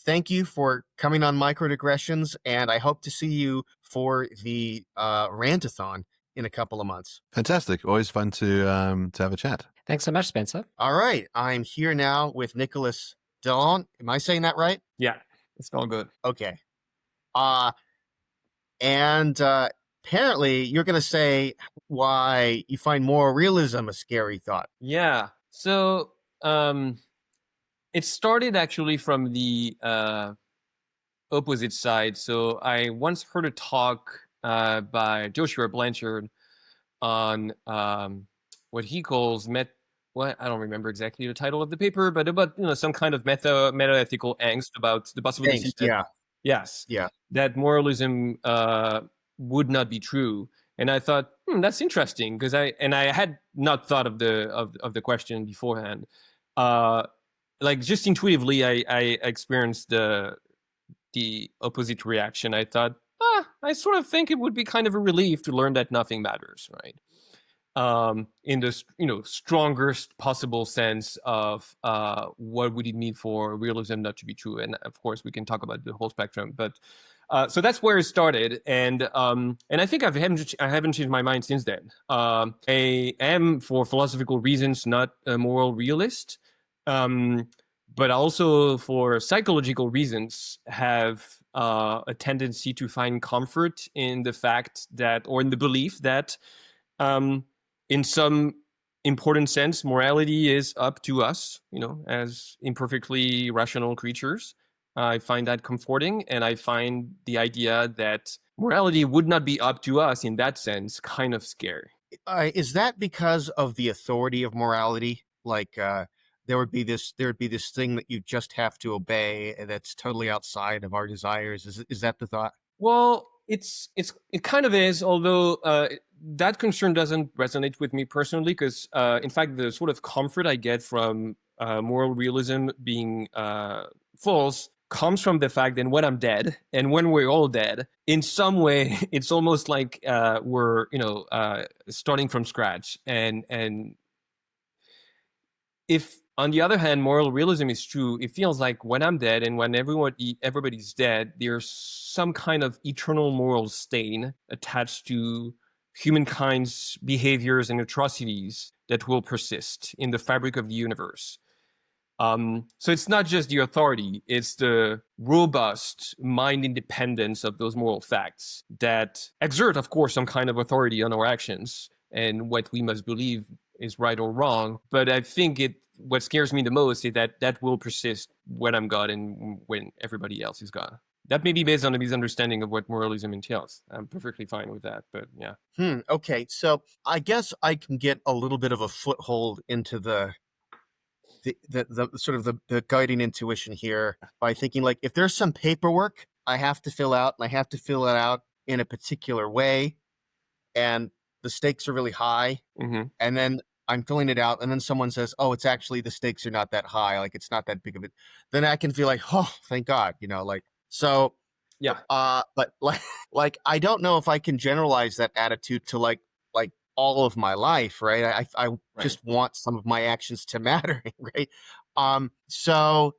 Thank you for coming on Micro-Digressions, and I hope to see you for the Rantathon in a couple of months. Fantastic. Always fun to have a chat. Thanks so much, Spencer. All right. I'm here now with Nicolas Delon. Am I saying that right? Yeah, it's all good. Okay. And apparently you're going to say why you find moral realism a scary thought. Yeah. So it started actually from the opposite side. So I once heard a talk by Joshua Blanchard on what he calls I don't remember exactly the title of the paper, but about some kind of meta ethical angst about the possibility. Yeah. Yes. Yeah. That moralism would not be true, and I thought that's interesting because I had not thought of the question beforehand. Like just intuitively, I experienced the opposite reaction. I thought, I sort of think it would be kind of a relief to learn that nothing matters, right? In the strongest possible sense of what would it mean for realism not to be true, and of course we can talk about the whole spectrum. But so that's where it started, and I think I haven't changed my mind since then. I am, for philosophical reasons, not a moral realist, but also for psychological reasons, have a tendency to find comfort in the fact that, or in the belief that, in some important sense, morality is up to us, as imperfectly rational creatures. I find that comforting, and I find the idea that morality would not be up to us in that sense kind of scary. Is that because of the authority of morality? Like, there would be this thing that you just have to obey that's totally outside of our desires. Is that the thought? Well, it kind of is, although that concern doesn't resonate with me personally, because in fact the sort of comfort I get from moral realism being false comes from the fact that when I'm dead, and when we're all dead, in some way it's almost like we're starting from scratch, and if, on the other hand, moral realism is true, it feels like when I'm dead and when everybody's dead, there's some kind of eternal moral stain attached to humankind's behaviors and atrocities that will persist in the fabric of the universe. So it's not just the authority, it's the robust mind independence of those moral facts that exert, of course, some kind of authority on our actions and what we must believe is right or wrong. But I think what scares me the most is that will persist when I'm gone and when everybody else is gone. That may be based on a misunderstanding of what moralism entails. I'm perfectly fine with that, but yeah. Okay, so I guess I can get a little bit of a foothold into the sort of the guiding intuition here by thinking, like, if there's some paperwork I have to fill out, and I have to fill it out in a particular way, and the stakes are really high, and then I'm filling it out, and then someone says, oh, it's actually, the stakes are not that high, like it's not that big of it, then I can feel like, oh, thank God, like, so yeah. But like I don't know if I can generalize that attitude to like all of my life, right? I just want some of my actions to matter, right? So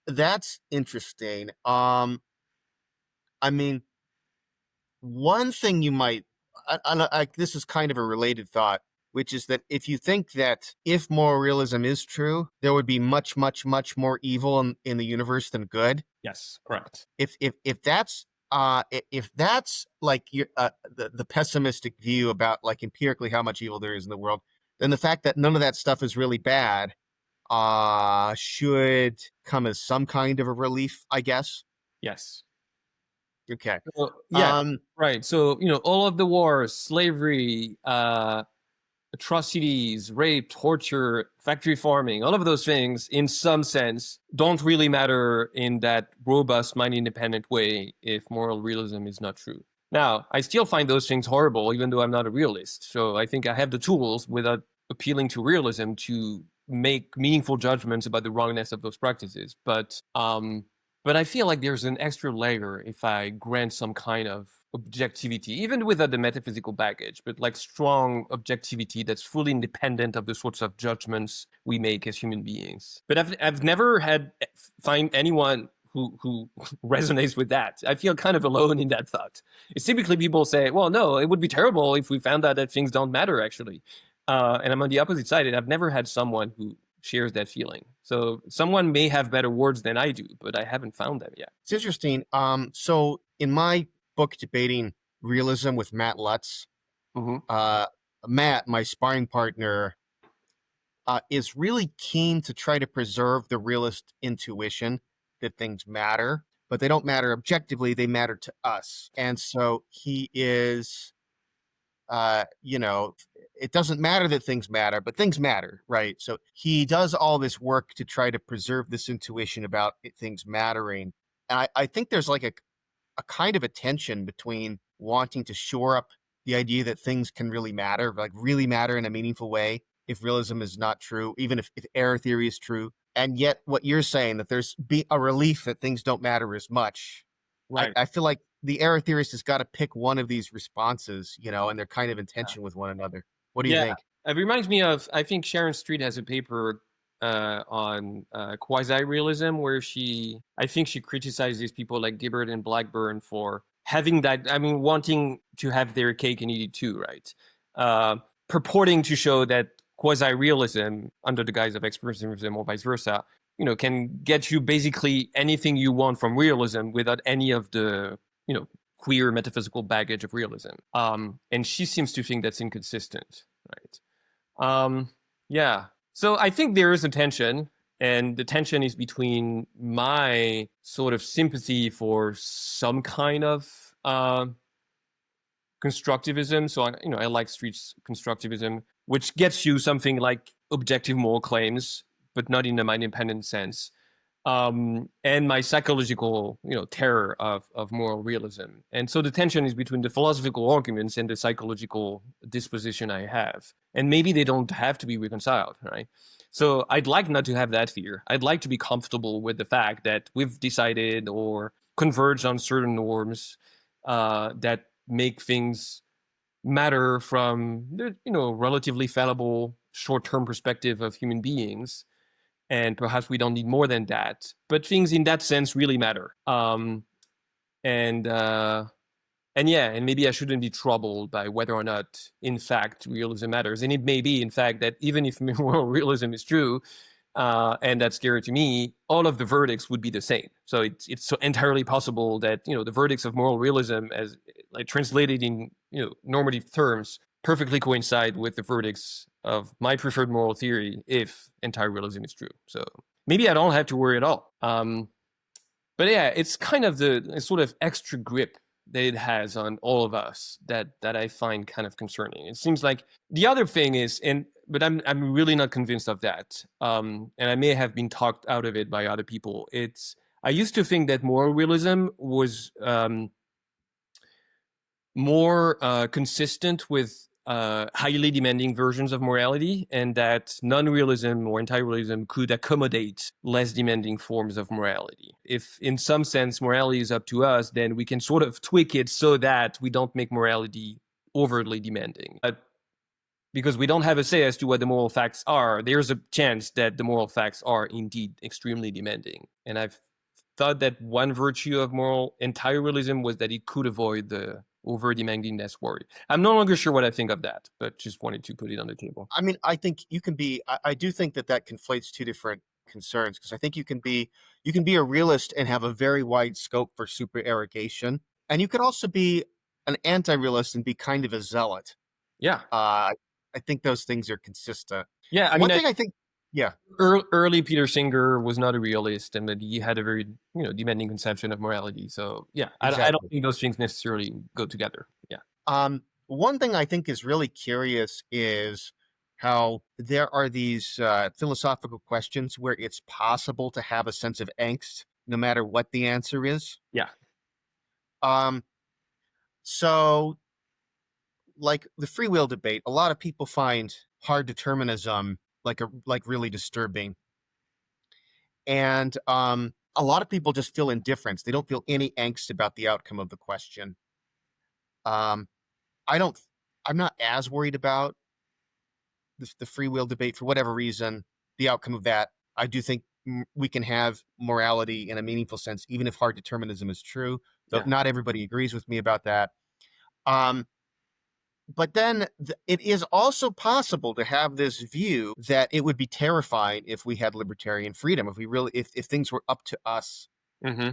that's interesting. I mean, one thing you might, this is kind of a related thought, which is that if you think that if moral realism is true, there would be much, much, much more evil in the universe than good. Yes, correct. If that's like the pessimistic view about, like, empirically how much evil there is in the world, then the fact that none of that stuff is really bad should come as some kind of a relief, I guess. Yes. Okay. Right. So all of the wars, slavery, atrocities, rape, torture, factory farming, all of those things, in some sense, don't really matter in that robust, mind-independent way if moral realism is not true. Now, I still find those things horrible, even though I'm not a realist. So I think I have the tools, without appealing to realism, to make meaningful judgments about the wrongness of those practices. But I feel like there's an extra layer if I grant some kind of objectivity, even without the metaphysical baggage, but like strong objectivity that's fully independent of the sorts of judgments we make as human beings. But I've never find anyone who resonates with that. I feel kind of alone in that thought. It's typically people say, well, no, it would be terrible if we found out that things don't matter, actually. And I'm on the opposite side, and I've never had someone who shares that feeling. So someone may have better words than I do, but I haven't found them yet. It's interesting. So in my book, Debating Realism with Matt Lutz, Matt, my sparring partner, is really keen to try to preserve the realist intuition that things matter, but they don't matter objectively, they matter to us. And so he is, it doesn't matter that things matter, but things matter, right? So he does all this work to try to preserve this intuition about things mattering. And I think there's like a kind of a tension between wanting to shore up the idea that things can really matter, like really matter in a meaningful way, if realism is not true, even if error theory is true. And yet what you're saying, that there's a relief that things don't matter as much. Right. I feel like the error theorist has got to pick one of these responses, and they're kind of in tension with one another. What do you think? It reminds me of, I think Sharon Street has a paper on quasi-realism where I think she criticizes people like Gibbard and Blackburn for having that, wanting to have their cake and eat it too, right? Purporting to show that quasi-realism, under the guise of expressionism or vice versa, can get you basically anything you want from realism without any of the, queer metaphysical baggage of realism. And she seems to think that's inconsistent, right? Yeah. So I think there is a tension, and the tension is between my sort of sympathy for some kind of constructivism. So I like Street's constructivism, which gets you something like objective moral claims, but not in a mind-independent sense. And my psychological, terror of moral realism. And so the tension is between the philosophical arguments and the psychological disposition I have. And maybe they don't have to be reconciled, right? So I'd like not to have that fear. I'd like to be comfortable with the fact that we've decided or converged on certain norms that make things matter from the, relatively fallible short-term perspective of human beings. And perhaps we don't need more than that. But things in that sense really matter. And maybe I shouldn't be troubled by whether or not, in fact, realism matters. And it may be, in fact, that even if moral realism is true, and that's scary to me, all of the verdicts would be the same. So it's so entirely possible that, the verdicts of moral realism, as like translated in, normative terms, perfectly coincide with the verdicts of my preferred moral theory if entire realism is true. So maybe I don't have to worry at all. But yeah, it's kind of the sort of extra grip that it has on all of us that I find kind of concerning. It seems like the other thing is, but I'm really not convinced of that. And I may have been talked out of it by other people. I used to think that moral realism was more consistent with highly demanding versions of morality, and that non-realism or anti-realism could accommodate less demanding forms of morality. If in some sense morality is up to us, then we can sort of tweak it so that we don't make morality overtly demanding. But because we don't have a say as to what the moral facts are, there's a chance that the moral facts are indeed extremely demanding. And I've thought that one virtue of moral anti-realism was that it could avoid the over-demandingness worry. I'm no longer sure what I think of that, but just wanted to put it on the table. I think you can be, I do think that conflates two different concerns, because I think you can be a realist and have a very wide scope for supererogation. And you could also be an anti-realist and be kind of a zealot. Yeah. I think those things are consistent. Yeah. I think, yeah. Early Peter Singer was not a realist, and that he had a very demanding conception of morality. So yeah, exactly. I don't think those things necessarily go together. Yeah. one thing I think is really curious is how there are these philosophical questions where it's possible to have a sense of angst no matter what the answer is. Yeah. Um, so, like the free will debate, a lot of people find hard determinism like really disturbing, and a lot of people just feel indifference. They don't feel any angst about the outcome of the question. Um, I don't. I'm not as worried about the free will debate for whatever reason. The outcome of that, I do think we can have morality in a meaningful sense, even if hard determinism is true. Though Yeah. not everybody agrees with me about that. But then it is also possible to have this view that it would be terrifying if we had libertarian freedom, if we really, if things were up to us Mm-hmm.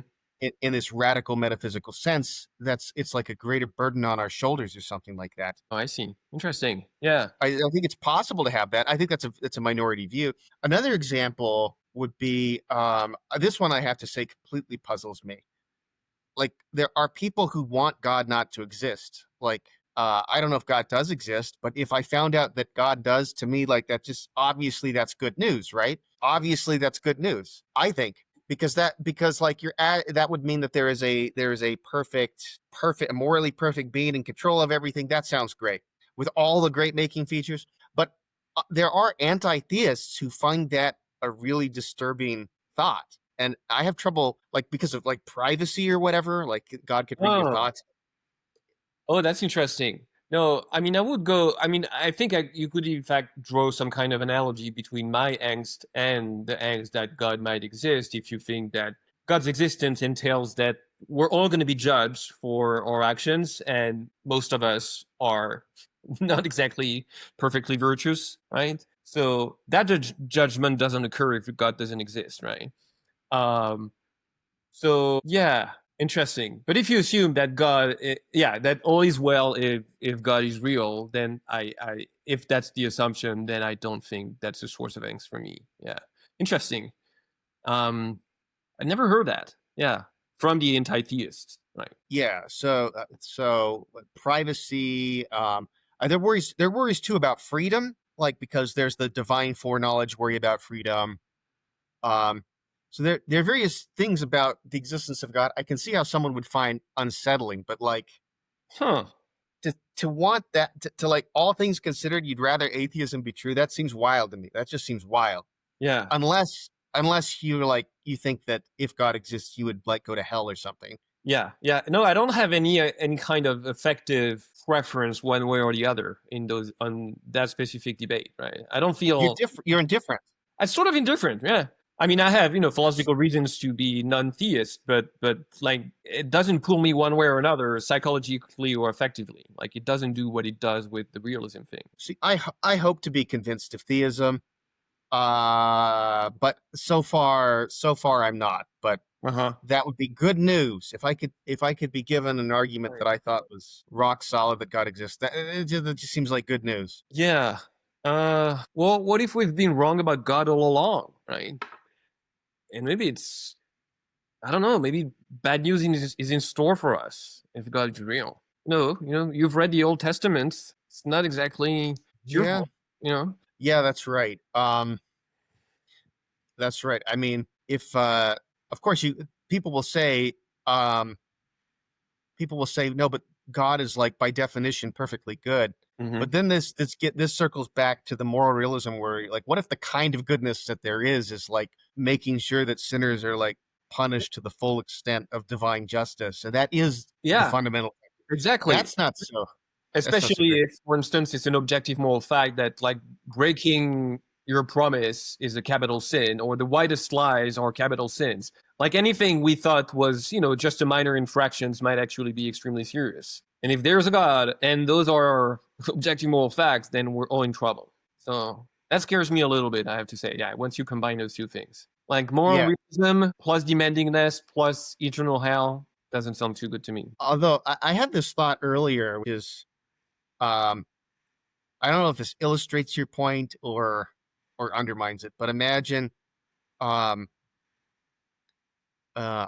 in this radical metaphysical sense. It's like a greater burden on our shoulders or something like that. Oh, I see. Interesting. Yeah. I think it's possible to have that. I think that's a minority view. Another example would be this one. I have to say, completely puzzles me. Like, there are people who want God not to exist. Like, I don't know if God does exist, but if I found out that God does, to me, like, that just obviously that's good news, right? Obviously that's good news, I think, because like that would mean that there is a perfect, morally perfect being in control of everything. That sounds great with all the great making features. But there are anti-theists who find that a really disturbing thought. And I have trouble, like, because of like privacy or whatever, like God could read your Oh, thoughts. oh, that's interesting. No, I mean, I would go. I mean, I think you could, in fact, draw some kind of analogy between my angst and the angst that God might exist. If you think that God's existence entails that we're all going to be judged for our actions, and most of us are not exactly perfectly virtuous, right? So that judgment doesn't occur if God doesn't exist, right? Um, so yeah, interesting. But if you assume that yeah, that all is well if God is real, then if that's the assumption, then I don't think that's a source of angst for me. Yeah, interesting. Um, I never heard that. Yeah, from the anti-theists, right? Yeah. So privacy. There are worries too about freedom, like, because there's the divine foreknowledge worry about freedom. Um, so there are various things about the existence of God I can see how someone would find unsettling, but like Huh? to want that to like, all things considered, you'd rather atheism be true. That seems wild to me. That just seems wild. Yeah. Unless you think that if God exists, you would like go to hell or something. Yeah, yeah. No, I don't have any kind of effective preference one way or the other in those on that specific debate, right? I don't feel You're indifferent. I'm sort of indifferent. Yeah. I mean, I have philosophical reasons to be non-theist, but like it doesn't pull me one way or another, psychologically or effectively. Like it doesn't do what it does with the realism thing. See, I hope to be convinced of theism, but so far I'm not. But Uh-huh. that would be good news if I could be given an argument that I thought was rock solid that God exists. That just seems like good news. Yeah. Well, what if we've been wrong about God all along, right? And maybe it's I don't know, maybe bad news is in store for us if God is real. No, you've read the Old Testament. It's not exactly Yeah, cheerful, you know? yeah, that's right. That's right. I mean, if of course people will say, um, no, but God is, like, by definition perfectly good. Mm-hmm. But then this circles back to the moral realism, where, like, what if the kind of goodness that there is like making sure that sinners are, like, punished to the full extent of divine justice, and that is the Yeah, fundamental. exactly. That's not so. Especially Great. if, for instance, it's an objective moral fact that like breaking your promise is a capital sin, or the widest lies are capital sins. Like anything we thought was, just a minor infractions might actually be extremely serious. And if there's a God and those are objective moral facts, then we're all in trouble. So that scares me a little bit, I have to say. Yeah, once you combine those two things. Like moral Yeah. realism plus demandingness plus eternal hell doesn't sound too good to me. Although I had this thought earlier, which is, I don't know if this illustrates your point or undermines it, but imagine, um,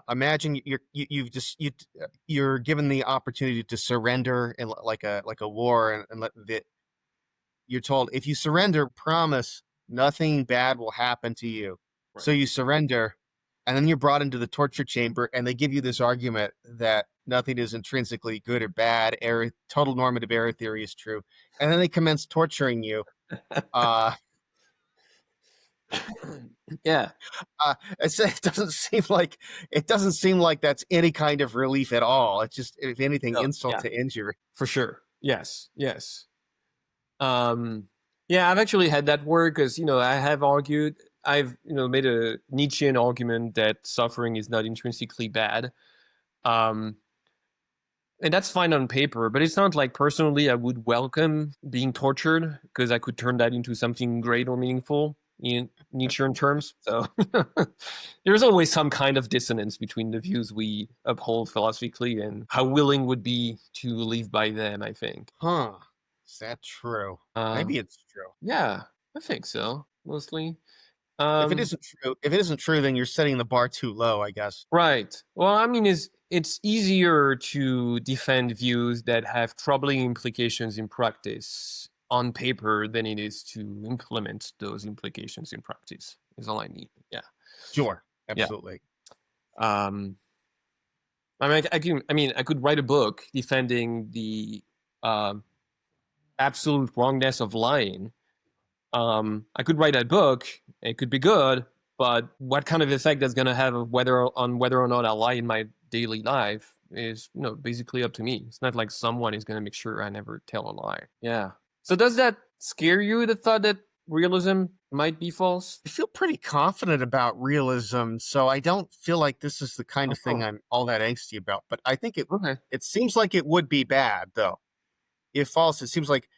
imagine you're given the opportunity to surrender in like a war, and you're told, if you surrender, promise nothing bad will happen to you. Right. So you surrender, and then you're brought into the torture chamber, and they give you this argument that nothing is intrinsically good or bad. Total normative error theory is true, and then they commence torturing you. Yeah. It doesn't seem like that's any kind of relief at all. It's just, if anything, No, insult yeah. to injury. For sure. Yes. Yeah, I've actually had that work because, I've made a Nietzschean argument that suffering is not intrinsically bad. And that's fine on paper, but it's not like personally I would welcome being tortured, because I could turn that into something great or meaningful in Nietzschean terms. So there's always some kind of dissonance between the views we uphold philosophically and how willing would be to live by them, I think. Huh. Is that true? Maybe it's true. Yeah, I think so, mostly. If it isn't true, then you're setting the bar too low, I guess. Right. Well, I mean, it's easier to defend views that have troubling implications in practice on paper than it is to implement those implications in practice, is all I mean. Yeah. Sure. Absolutely. I could write a book defending the absolute wrongness of lying. I could write that book. It could be good, but what kind of effect that's going to have on whether or not I lie in my daily life is, basically up to me. It's not like someone is going to make sure I never tell a lie. Yeah. So does that scare you, the thought that realism might be false? I feel pretty confident about realism, so I don't feel like this is the kind of thing I'm all that angsty about. But I think it seems like it would be bad, though. If false, it seems like,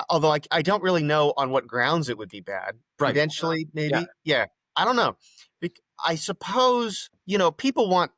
although I don't really know on what grounds it would be bad. Right. Prudentially, maybe. Yeah. I don't know. I suppose, people want,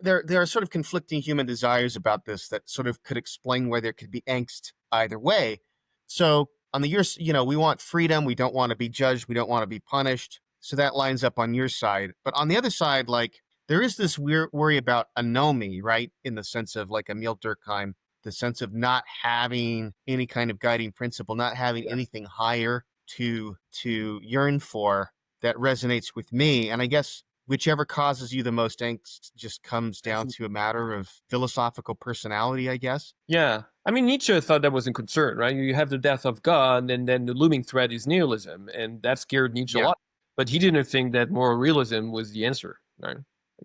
there are sort of conflicting human desires about this that sort of could explain why there could be angst either way. So on the we want freedom. We don't want to be judged. We don't want to be punished. So that lines up on your side. But on the other side, like, there is this weird worry about anomie, right? In the sense of like Emil Durkheim, the sense of not having any kind of guiding principle, not having anything higher to yearn for, that resonates with me. And I guess whichever causes you the most angst just comes down to a matter of philosophical personality, I guess. Yeah. I mean, Nietzsche thought that was a concern, right? You have the death of God, and then the looming threat is nihilism, and that scared Nietzsche a lot. But he didn't think that moral realism was the answer, right?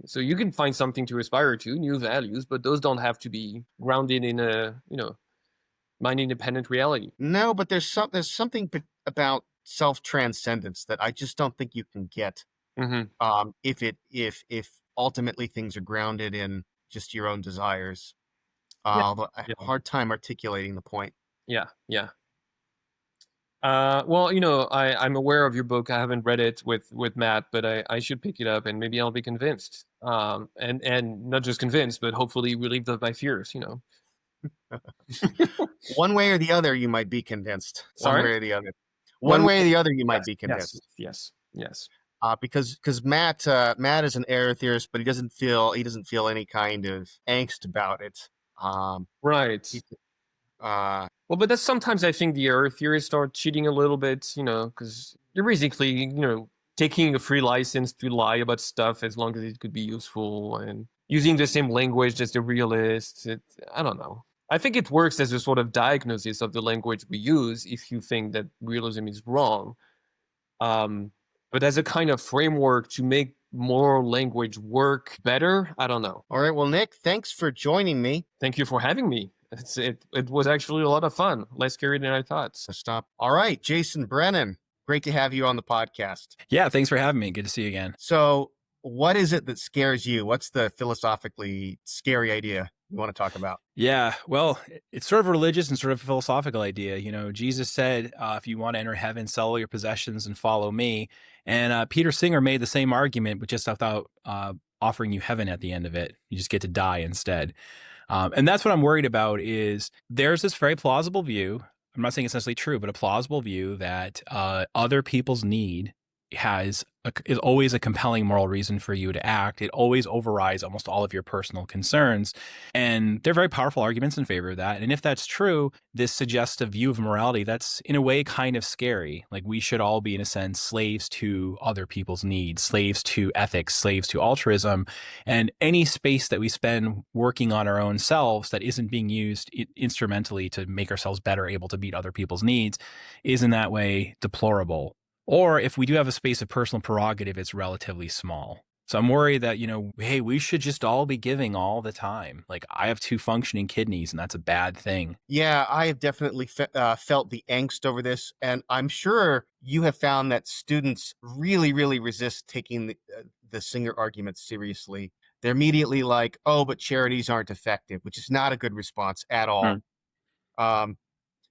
So you can find something to aspire to, new values, but those don't have to be grounded in a, mind-independent reality. No, but there's something about self-transcendence that I just don't think you can get. Mm-hmm. If ultimately things are grounded in just your own desires. Although I have a hard time articulating the point. Yeah. Well, I'm aware of your book. I haven't read it with Matt, but I should pick it up and maybe I'll be convinced. And not just convinced, but hopefully relieved of my fears, One way or the other, you might be convinced. Sorry? One way or the other. One way or the other, you might be convinced. Yes. Because Matt is an error theorist, but he doesn't feel any kind of angst about it. Right. Well, but that's sometimes I think the error theorists start cheating a little bit, because you're basically, taking a free license to lie about stuff as long as it could be useful and using the same language as the realists. I don't know. I think it works as a sort of diagnosis of the language we use if you think that realism is wrong. But as a kind of framework to make moral language work better, I don't know. All right. Well, Nick, thanks for joining me. Thank you for having me. It was actually a lot of fun. Less scary than I thought. Stop. All right, Jason Brennan, great to have you on the podcast. Yeah, thanks for having me. Good to see you again. So what is it that scares you? What's the philosophically scary idea you want to talk about? Yeah, well, it's sort of a religious and sort of a philosophical idea. Jesus said, if you want to enter heaven, sell all your possessions and follow me. And Peter Singer made the same argument, but just without offering you heaven at the end of it. You just get to die instead. And that's what I'm worried about. Is there's this very plausible view. I'm not saying it's necessarily true, but a plausible view that other people's need is always a compelling moral reason for you to act. It always overrides almost all of your personal concerns. And they're very powerful arguments in favor of that. And if that's true, this suggests a view of morality that's in a way kind of scary. Like we should all be, in a sense, slaves to other people's needs, slaves to ethics, slaves to altruism. And any space that we spend working on our own selves that isn't being used instrumentally to make ourselves better able to meet other people's needs is in that way deplorable. Or if we do have a space of personal prerogative, it's relatively small. So I'm worried that, hey, we should just all be giving all the time. Like I have 2 functioning kidneys and that's a bad thing. Yeah, I have definitely felt the angst over this. And I'm sure you have found that students really, really resist taking the Singer argument seriously. They're immediately like, oh, but charities aren't effective, which is not a good response at all.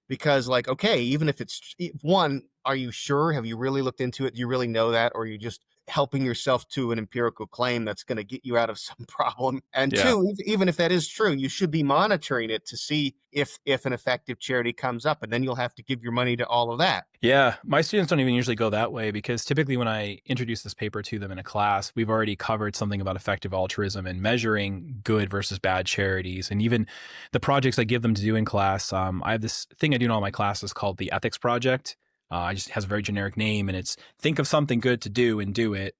Because like, okay, even if it's one, are you sure? Have you really looked into it? Do you really know that? Or are you just helping yourself to an empirical claim that's going to get you out of some problem? And 2, even if that is true, you should be monitoring it to see if an effective charity comes up, and then you'll have to give your money to all of that. Yeah, my students don't even usually go that way because typically when I introduce this paper to them in a class, we've already covered something about effective altruism and measuring good versus bad charities. And even the projects I give them to do in class, I have this thing I do in all my classes called the Ethics Project. It just has a very generic name, and it's think of something good to do and do it.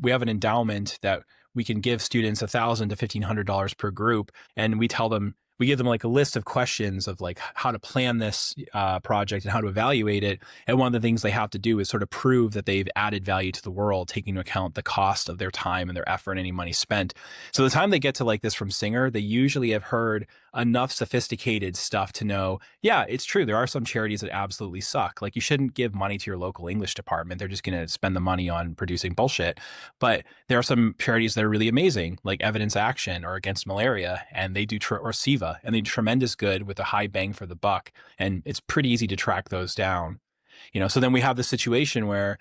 We have an endowment that we can give students $1,000 to $1,500 per group, and we give them like a list of questions of like how to plan this project and how to evaluate it. And one of the things they have to do is sort of prove that they've added value to the world, taking into account the cost of their time and their effort and any money spent. So the time they get to like this from Singer, they usually have heard enough sophisticated stuff to know, yeah, it's true. There are some charities that absolutely suck. Like you shouldn't give money to your local English department. They're just going to spend the money on producing bullshit. But there are some charities that are really amazing, like Evidence Action or Against Malaria, and they do, or SIVA, and they do tremendous good with a high bang for the buck. And it's pretty easy to track those down. So then we have this situation where,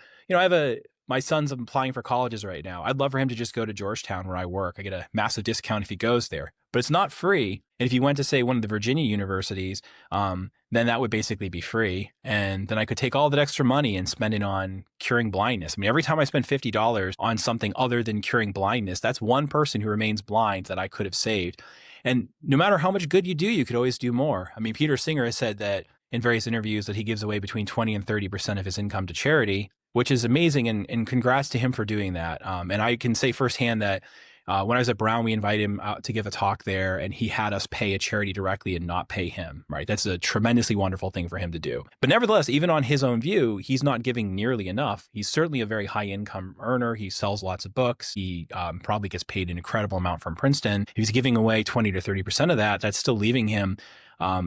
my son's applying for colleges right now. I'd love for him to just go to Georgetown where I work. I get a massive discount if he goes there, but it's not free. And if he went to, say, one of the Virginia universities, then that would basically be free. And then I could take all that extra money and spend it on curing blindness. I mean, every time I spend $50 on something other than curing blindness, that's one person who remains blind that I could have saved. And no matter how much good you do, you could always do more. I mean, Peter Singer has said that in various interviews that he gives away between 20 and 30% of his income to charity, which is amazing. And congrats to him for doing that. And I can say firsthand that when I was at Brown, we invited him out to give a talk there, and he had us pay a charity directly and not pay him, right? That's a tremendously wonderful thing for him to do. But nevertheless, even on his own view, he's not giving nearly enough. He's certainly a very high income earner. He sells lots of books. He probably gets paid an incredible amount from Princeton. If he's giving away 20 to 30% of that, that's still leaving him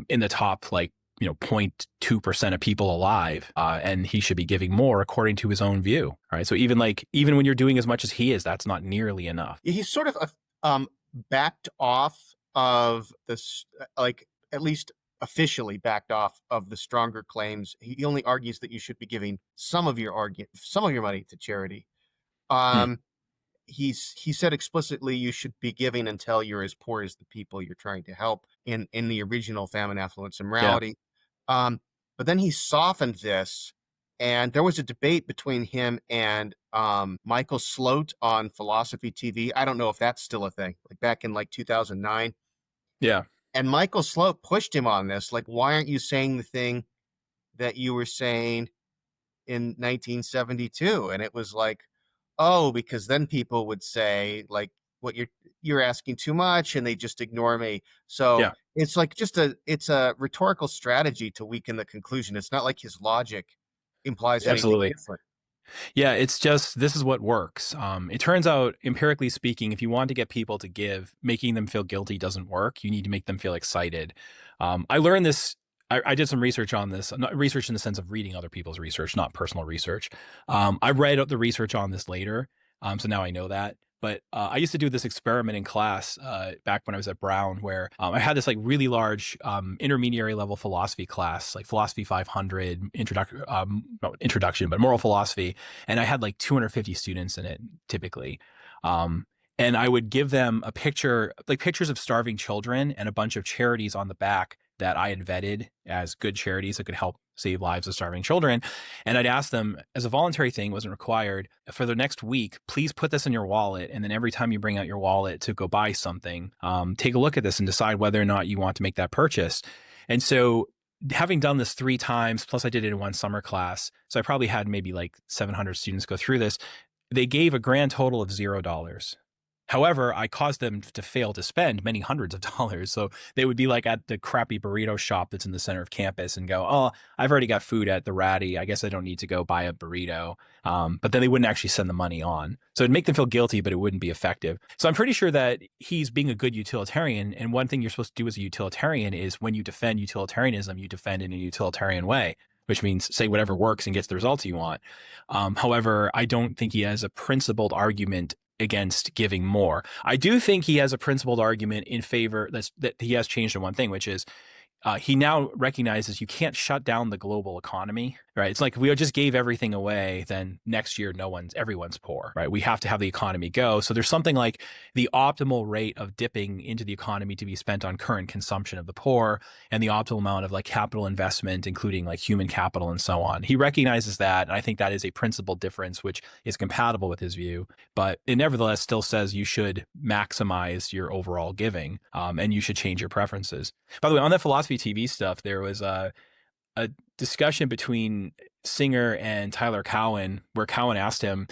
in the top, 0.2% of people alive, and he should be giving more according to his own view. Right. So even when you're doing as much as he is, that's not nearly enough. He's sort of backed off of this, at least officially backed off of the stronger claims. He only argues that you should be giving some of your money to charity. He said explicitly you should be giving until you're as poor as the people you're trying to help in the original Famine, Affluence, and Morality. Yeah. But then he softened this, and there was a debate between him and Michael Sloat on Philosophy TV. I don't know if that's still a thing, back in 2009. Yeah. And Michael Sloat pushed him on this, why aren't you saying the thing that you were saying in 1972? And it was because then people would say what you're asking too much, and they just ignore me. So yeah. It's it's a rhetorical strategy to weaken the conclusion. It's not like his logic implies anything different. Yeah, it's just, this is what works. It turns out, empirically speaking, if you want to get people to give, making them feel guilty doesn't work. You need to make them feel excited. I learned this. I did some research on this, not research in the sense of reading other people's research, not personal research. I read the research on this later, so now I know that. But I used to do this experiment in class back when I was at Brown, where I had this really large intermediary level philosophy class, Philosophy 500, not introduction, but moral philosophy. And I had 250 students in it typically. And I would give them a picture, pictures of starving children and a bunch of charities on the back that I had vetted as good charities that could help save lives of starving children. And I'd ask them, as a voluntary thing, wasn't required, for the next week, please put this in your wallet. And then every time you bring out your wallet to go buy something, take a look at this and decide whether or not you want to make that purchase. And so having done this 3 times, plus I did it in one summer class, so I probably had maybe like 700 students go through this. They gave a grand total of $0. However, I caused them to fail to spend many hundreds of dollars. So they would be like at the crappy burrito shop that's in the center of campus and go, oh, I've already got food at the Ratty. I guess I don't need to go buy a burrito. But then they wouldn't actually send the money on. So it'd make them feel guilty, but it wouldn't be effective. So I'm pretty sure that he's being a good utilitarian. And one thing you're supposed to do as a utilitarian is when you defend utilitarianism, you defend in a utilitarian way, which means say whatever works and gets the results you want. However, I don't think he has a principled argument against giving more. I do think he has a principled argument in favor that he has changed in one thing, which is he now recognizes you can't shut down the global economy, right? It's like if we just gave everything away, then next year everyone's poor, right? We have to have the economy go. So there's something like the optimal rate of dipping into the economy to be spent on current consumption of the poor, and the optimal amount of like capital investment, including like human capital and so on. He recognizes that, and I think that is a principled difference, which is compatible with his view. But it nevertheless still says you should maximize your overall giving, and you should change your preferences. By the way, on that philosophy TV stuff, there was a discussion between Singer and Tyler Cowen, where Cowen asked him,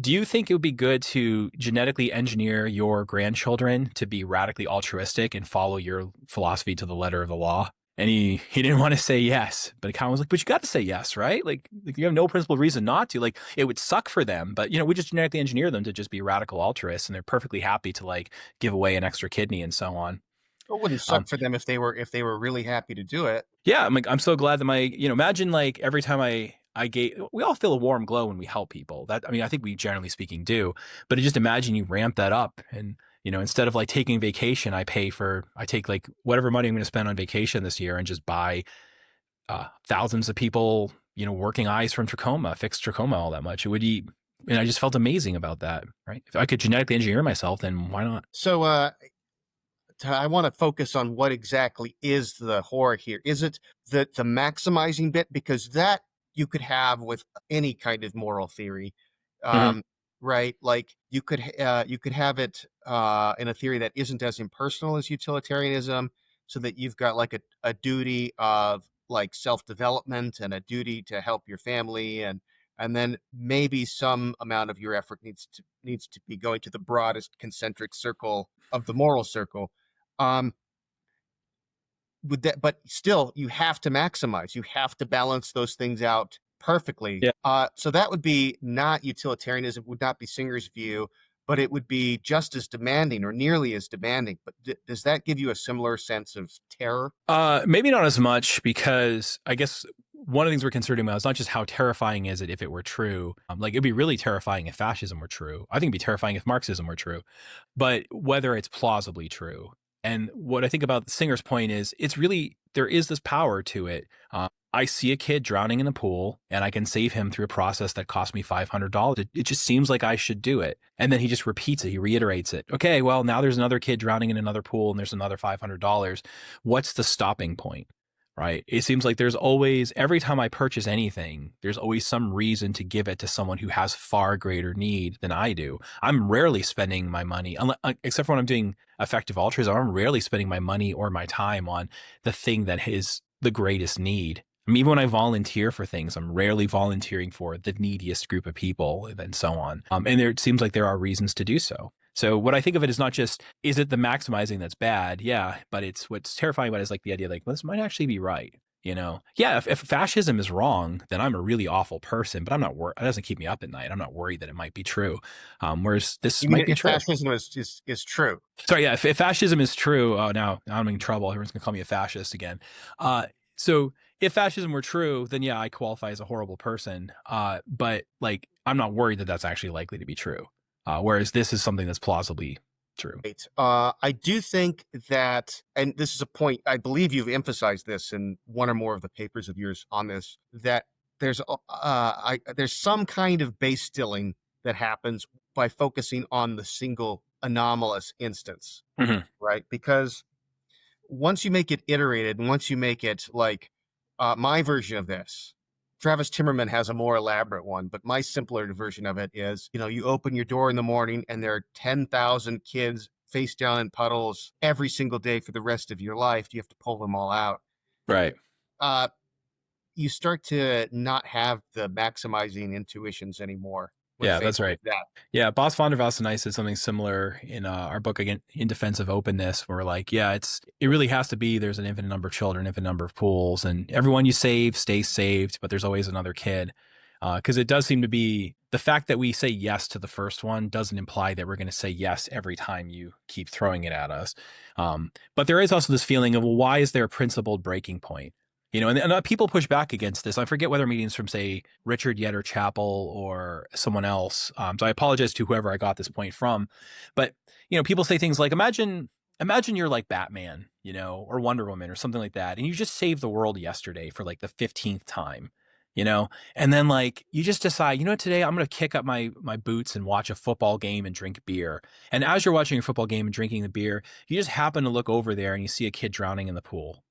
do you think it would be good to genetically engineer your grandchildren to be radically altruistic and follow your philosophy to the letter of the law? And he didn't want to say yes, but Cowen was like, but you got to say yes, right? Like you have no principled reason not to. Like it would suck for them, but we just genetically engineer them to just be radical altruists, and they're perfectly happy to like give away an extra kidney and so on. It wouldn't suck for them if they were really happy to do it. Yeah, I'm so glad that imagine like every time I gave, we all feel a warm glow when we help people. I think we generally speaking do, but just imagine you ramp that up, and instead of like taking vacation, I take like whatever money I'm going to spend on vacation this year and just buy thousands of people, working eyes from trachoma, fixed trachoma, all that much. And I just felt amazing about that, right? If I could genetically engineer myself, then why not? So, I want to focus on what exactly is the horror here. Is it the maximizing bit? Because that you could have with any kind of moral theory, right? Like you could have it in a theory that isn't as impersonal as utilitarianism, so that you've got like a duty of like self-development and a duty to help your family, and then maybe some amount of your effort needs to be going to the broadest concentric circle of the moral circle. With that, but still, you have to maximize. You have to balance those things out perfectly. Yeah. So that would be not utilitarianism, would not be Singer's view, but it would be just as demanding or nearly as demanding. But does that give you a similar sense of terror? Maybe not as much, because I guess one of the things we're considering about is not just how terrifying is it if it were true. Like it'd be really terrifying if fascism were true. I think it'd be terrifying if Marxism were true, but whether it's plausibly true. And what I think about Singer's point is there is this power to it. I see a kid drowning in the pool and I can save him through a process that cost me $500. It just seems like I should do it. And then he just repeats it. He reiterates it. Okay, well, now there's another kid drowning in another pool and there's another $500. What's the stopping point? Right? It seems like there's always, every time I purchase anything, there's always some reason to give it to someone who has far greater need than I do. I'm rarely spending my money, except for when I'm doing effective altruism, I'm rarely spending my money or my time on the thing that is the greatest need. I mean, even when I volunteer for things, I'm rarely volunteering for the neediest group of people and so on. And it seems like there are reasons to do so. So what I think of it is not just, is it the maximizing that's bad? Yeah, but it's what's terrifying about it is like the idea like, well, this might actually be right. Yeah, if fascism is wrong, then I'm a really awful person, but I'm not worried. It doesn't keep me up at night. I'm not worried that it might be true. Whereas this might be true. Fascism is true. Sorry, yeah, if fascism is true, now I'm in trouble. Everyone's gonna call me a fascist again. So if fascism were true, then yeah, I qualify as a horrible person. But like, I'm not worried that that's actually likely to be true. Whereas this is something that's plausibly true. I do think that, and this is a point, I believe you've emphasized this in one or more of the papers of yours on this, that there's some kind of base stilling that happens by focusing on the single anomalous instance, right? Because once you make it iterated, and once you make it like my version of this. Travis Timmerman has a more elaborate one, but my simpler version of it is, you open your door in the morning and there are 10,000 kids face down in puddles every single day for the rest of your life. You have to pull them all out. Right. You start to not have the maximizing intuitions anymore. Yeah, that's right. That. Yeah, Bas van der Waals and I said something similar in our book, again, In Defense of Openness, where we're like, yeah, it really has to be, there's an infinite number of children, infinite number of pools, and everyone you save stays saved, but there's always another kid. Because it does seem to be the fact that we say yes to the first one doesn't imply that we're going to say yes every time you keep throwing it at us. But there is also this feeling of, well, why is there a principled breaking point? And people push back against this. I forget whether meetings from, say, Richard Yetter Chapel or someone else. So I apologize to whoever I got this point from. But, people say things like, imagine you're like Batman, or Wonder Woman or something like that. And you just saved the world yesterday for like the 15th time, and then like you just decide, today I'm going to kick up my boots and watch a football game and drink beer. And as you're watching a football game and drinking the beer, you just happen to look over there and you see a kid drowning in the pool,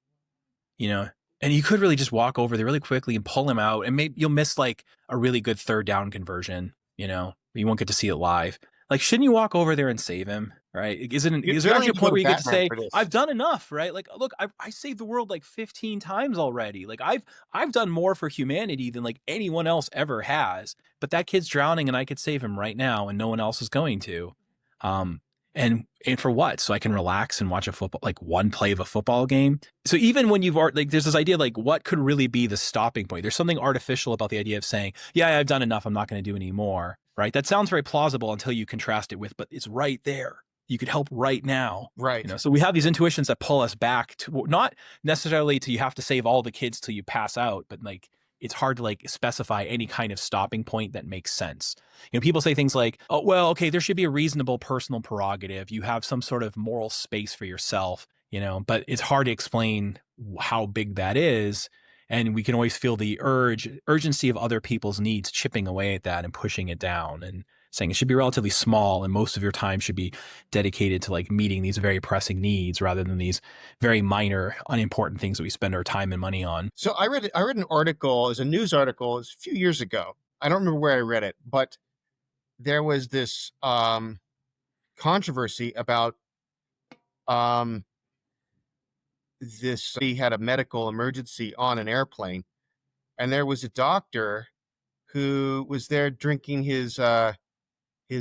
and you could really just walk over there really quickly and pull him out, and maybe you'll miss like a really good third down conversion. You won't get to see it live. Like, shouldn't you walk over there and save him? Right? Is there actually a point where you get to say, I've done enough, right? Like, look, I saved the world like 15 times already. Like I've done more for humanity than like anyone else ever has, but that kid's drowning and I could save him right now and no one else is going to. And for what? So I can relax and watch one play of a football game. So even when there's this idea, like, what could really be the stopping point? There's something artificial about the idea of saying, yeah, I've done enough, I'm not going to do any more, right? That sounds very plausible until you contrast it with, but it's right there. You could help right now. Right. So we have these intuitions that pull us back to, not necessarily to, you have to save all the kids till you pass out, but like, it's hard to like specify any kind of stopping point that makes sense. People say things like, oh, well, okay, there should be a reasonable personal prerogative. You have some sort of moral space for yourself, but it's hard to explain how big that is. And we can always feel the urgency of other people's needs chipping away at that and pushing it down and saying it should be relatively small and most of your time should be dedicated to like meeting these very pressing needs rather than these very minor, unimportant things that we spend our time and money on. So I read an article, as a news article, a few years ago. I don't remember where I read it, but there was this controversy about he had a medical emergency on an airplane, and there was a doctor who was there drinking his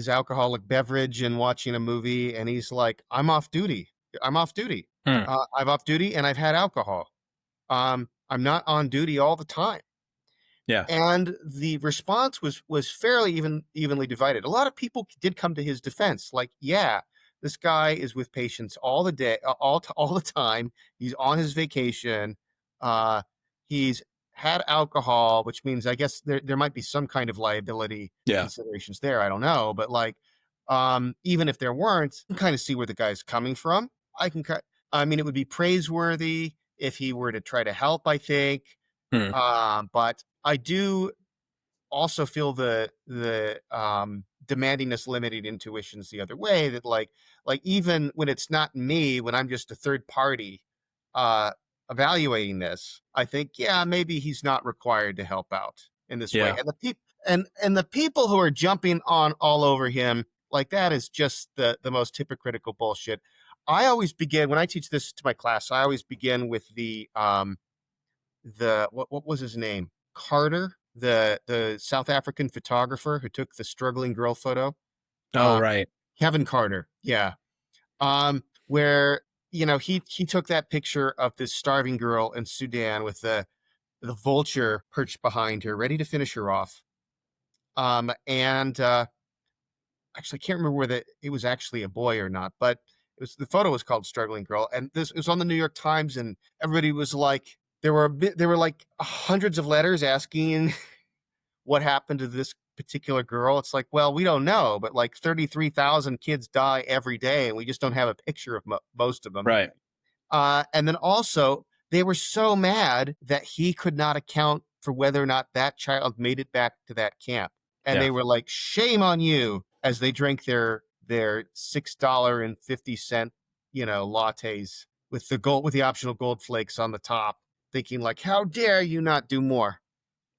alcoholic beverage and watching a movie, and he's like, I'm off duty. I'm off duty. I'm off duty and I've had alcohol. I'm not on duty all the time. Yeah. And the response was fairly evenly divided. A lot of people did come to his defense. Like, yeah, this guy is with patients all the day, all the time. He's on his vacation. He's had alcohol, which means I guess there might be some kind of liability considerations there. I don't know, but like, even if there weren't, I can kind of see where the guy's coming from. I mean, it would be praiseworthy if he were to try to help, I think. But I do also feel the demandingness, limited intuitions the other way, that like even when it's not me, when I'm just a third party evaluating this, I think, yeah, maybe he's not required to help out in this way. And the people who are jumping on all over him, like, that is just the most hypocritical bullshit. I always begin, when I teach this to my class, I always begin with the what was his name? Carter, the South African photographer who took the struggling girl photo. Right. Kevin Carter. Yeah. Where, he took that picture of this starving girl in Sudan with the vulture perched behind her, ready to finish her off. Actually, I can't remember whether it was actually a boy or not, but the photo was called Struggling Girl. And it was on the New York Times, and everybody was like, there were like hundreds of letters asking what happened to this particular girl. It's like, well, we don't know, but like 33,000 kids die every day, and we just don't have a picture of most of them. Right. And then also, they were so mad that he could not account for whether or not that child made it back to that camp. And they were like, shame on you, as they drank their $6.50, lattes with the optional gold flakes on the top. thinking like, how dare you not do more?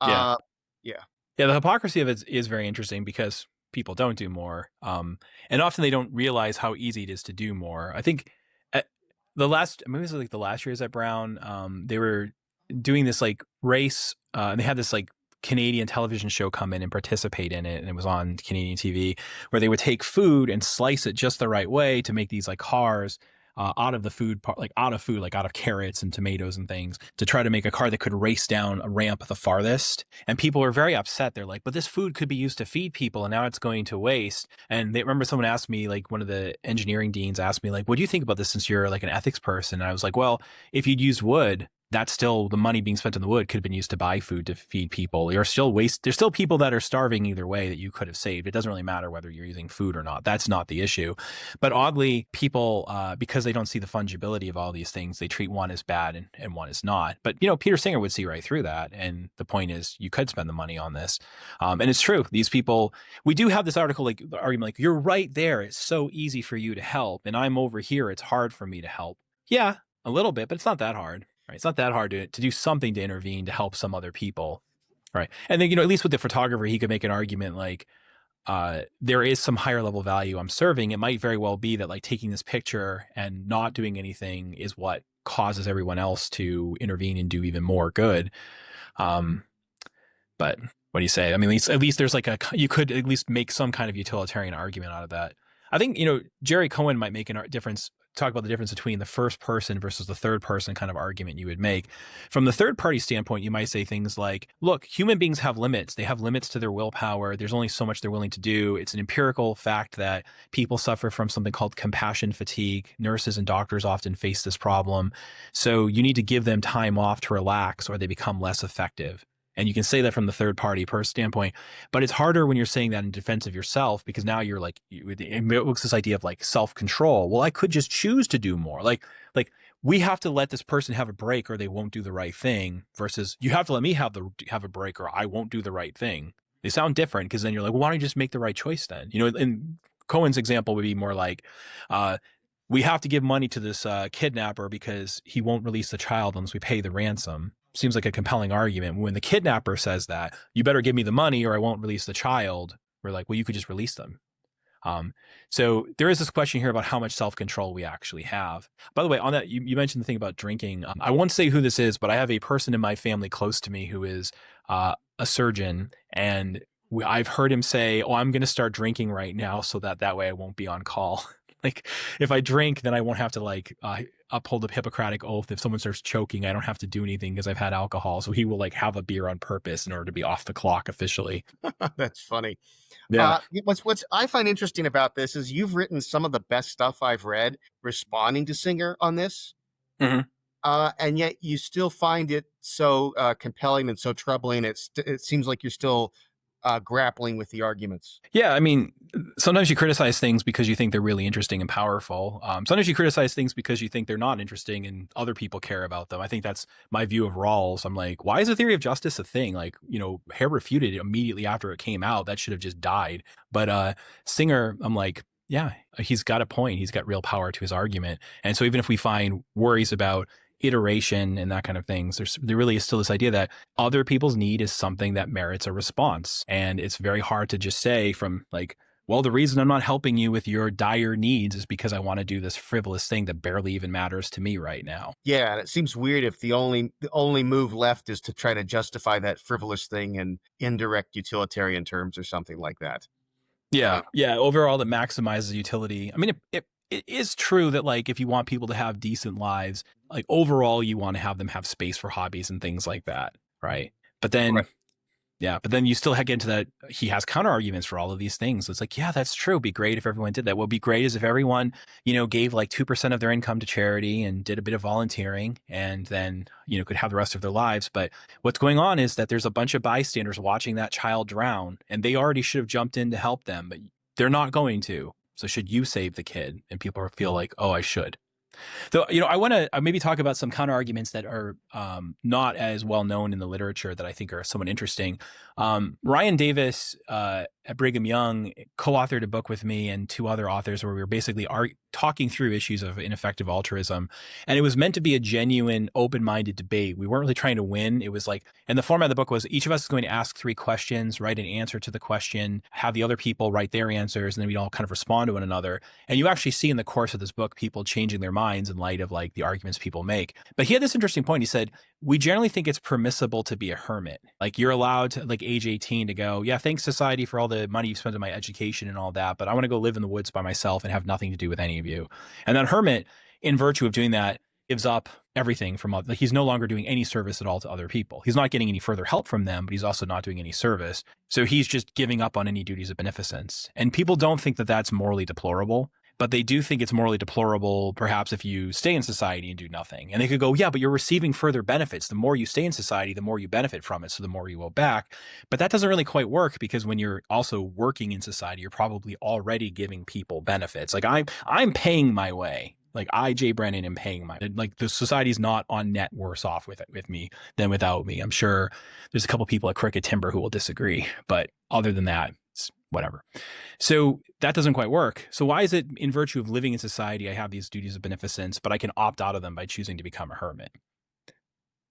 Yeah. Yeah. Yeah, the hypocrisy of it is very interesting because people don't do more. And often they don't realize how easy it is to do more. I think at maybe it was like the last years at Brown, they were doing this like race, and they had this like Canadian television show come in and participate in it, and it was on Canadian TV, where they would take food and slice it just the right way to make these like cars out of the food part, like out of carrots and tomatoes and things, to try to make a car that could race down a ramp the farthest. And people were very upset. They're like, but this food could be used to feed people, and now it's going to waste. And they remember someone asked me, like one of the engineering deans asked me, like, what do you think about this, since you're like an ethics person? And I was like, well, if you'd use wood, that's still the money being spent on the wood could have been used to buy food to feed people. There's still people that are starving either way that you could have saved. It doesn't really matter whether you're using food or not. That's not the issue. But oddly, people, because they don't see the fungibility of all these things, they treat one as bad and one as not. But, Peter Singer would see right through that. And the point is, you could spend the money on this. And it's true. These people, we do have this article, like the argument, like, you're right there. It's so easy for you to help. And I'm over here. It's hard for me to help. Yeah, a little bit, but it's not that hard. Right? It's not that hard to do something to intervene to help some other people, right? And then, at least with the photographer, he could make an argument like, there is some higher level value I'm serving. It might very well be that like taking this picture and not doing anything is what causes everyone else to intervene and do even more good. But what do you say? I mean, at least there's like you could at least make some kind of utilitarian argument out of that. I think, Jerry Cohen might make talk about the difference between the first person versus the third person kind of argument you would make. From the third party standpoint, you might say things like, look, human beings have limits. They have limits to their willpower. There's only so much they're willing to do. It's an empirical fact that people suffer from something called compassion fatigue. Nurses and doctors often face this problem. So you need to give them time off to relax, or they become less effective. And you can say that from the third party standpoint, but it's harder when you're saying that in defense of yourself, because now you're like, it looks this idea of like self-control. Well, I could just choose to do more. Like we have to let this person have a break or they won't do the right thing, versus you have to let me have a break or I won't do the right thing. They sound different, because then you're like, well, why don't you just make the right choice then? And Cohen's example would be more like, we have to give money to this kidnapper because he won't release the child unless we pay the ransom. Seems like a compelling argument. When the kidnapper says that, you better give me the money or I won't release the child, we're like, well, you could just release them. So there is this question here about how much self-control we actually have. By the way, on that, you mentioned the thing about drinking. I won't say who this is, but I have a person in my family close to me who is a surgeon, and I've heard him say, oh, I'm going to start drinking right now so that way I won't be on call. Like, if I drink, then I won't have to like uphold the Hippocratic oath. If someone starts choking, I don't have to do anything because I've had alcohol. So he will like have a beer on purpose in order to be off the clock officially. That's funny. Yeah. What's I find interesting about this is you've written some of the best stuff I've read responding to Singer on this. Mm-hmm. And yet you still find it so compelling and so troubling. It seems like you're still grappling with the arguments. Yeah, I mean, sometimes you criticize things because you think they're really interesting and powerful. Sometimes you criticize things because you think they're not interesting and other people care about them. I think that's my view of Rawls. I'm like, why is the theory of justice a thing? Like, Hare refuted it immediately after it came out. That should have just died. But Singer, I'm like, yeah, he's got a point. He's got real power to his argument. And so even if we find worries about iteration and that kind of things, there really is still this idea that other people's need is something that merits a response. And it's very hard to just say from like, well, the reason I'm not helping you with your dire needs is because I want to do this frivolous thing that barely even matters to me right now. Yeah, and it seems weird if the only move left is to try to justify that frivolous thing in indirect utilitarian terms or something like that. Yeah. Overall, that maximizes utility. I mean, it is true that like if you want people to have decent lives, like overall you want to have them have space for hobbies and things like that, right? But then you still get into that he has counter arguments for all of these things. So it's like, yeah, that's true. It'd be great if everyone did that. What would be great is if everyone, gave like 2% of their income to charity and did a bit of volunteering, and then, could have the rest of their lives. But what's going on is that there's a bunch of bystanders watching that child drown, and they already should have jumped in to help them, but they're not going to. So should you save the kid? And people feel like, oh, I should. Though, I want to maybe talk about some counter arguments that are not as well known in the literature that I think are somewhat interesting. Ryan Davis at Brigham Young co-authored a book with me and two other authors where we were basically talking through issues of ineffective altruism. And it was meant to be a genuine, open-minded debate. We weren't really trying to win. It was like, and the format of the book was each of us is going to ask 3 questions, write an answer to the question, have the other people write their answers, and then we'd all kind of respond to one another. And you actually see in the course of this book people changing their minds in light of like the arguments people make. But he had this interesting point. He said, we generally think it's permissible to be a hermit. Like you're allowed to, like age 18, to go, yeah, thanks society for all the money you spent on my education and all that, but I want to go live in the woods by myself and have nothing to do with any of you. And that hermit, in virtue of doing that, gives up everything from, like, he's no longer doing any service at all to other people. He's not getting any further help from them, but he's also not doing any service. So he's just giving up on any duties of beneficence. And people don't think that that's morally deplorable, but they do think it's morally deplorable, perhaps, if you stay in society and do nothing. And they could go, yeah, but you're receiving further benefits. The more you stay in society, the more you benefit from it. So the more you owe back. But that doesn't really quite work, because when you're also working in society, you're probably already giving people benefits. Like I'm paying my way. Like J. Brennan, am paying my, like the society's not on net worse off with me than without me. I'm sure there's a couple people at Crooked Timber who will disagree, but other than that, it's whatever. So that doesn't quite work. So why is it, in virtue of living in society, I have these duties of beneficence, but I can opt out of them by choosing to become a hermit?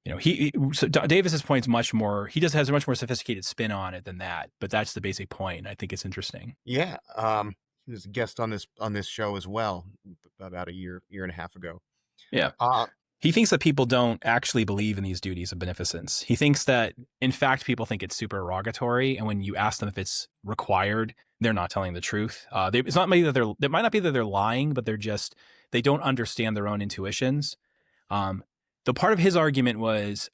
You know, so Davis's point's much more, he just has a much more sophisticated spin on it than that, but that's the basic point. I think it's interesting. Yeah. He was a guest on this show as well about a year and a half ago. Yeah. He thinks that people don't actually believe in these duties of beneficence. He thinks that, in fact, people think it's supererogatory, and when you ask them if it's required, they're not telling the truth. It's not maybe that it might not be that they're lying, but they don't understand their own intuitions. The part of his argument was,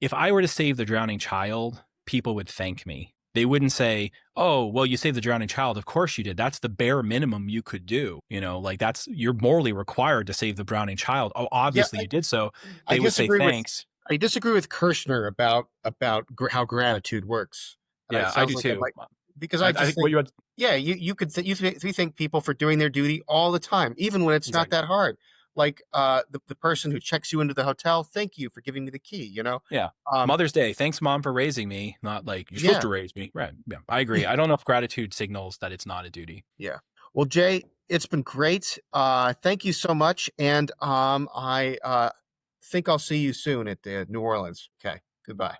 if I were to save the drowning child, people would thank me. They wouldn't say, oh, well, you saved the drowning child. Of course you did. That's the bare minimum you could do. You know, like you're morally required to save the drowning child. Oh, obviously you did so. They would say thanks. I disagree with Kirshner about how gratitude works. Yeah, I do too. Because I think what you had, yeah, you think people for doing their duty all the time, even when it's not that hard. Like the person who checks you into the hotel, thank you for giving me the key, you know? Yeah. Mother's Day, thanks, Mom, for raising me. Not like, you're supposed to raise me. Right. Yeah, I agree. I don't know if gratitude signals that it's not a duty. Yeah. Well, Jay, it's been great. Thank you so much. And I think I'll see you soon at New Orleans. Okay. Goodbye.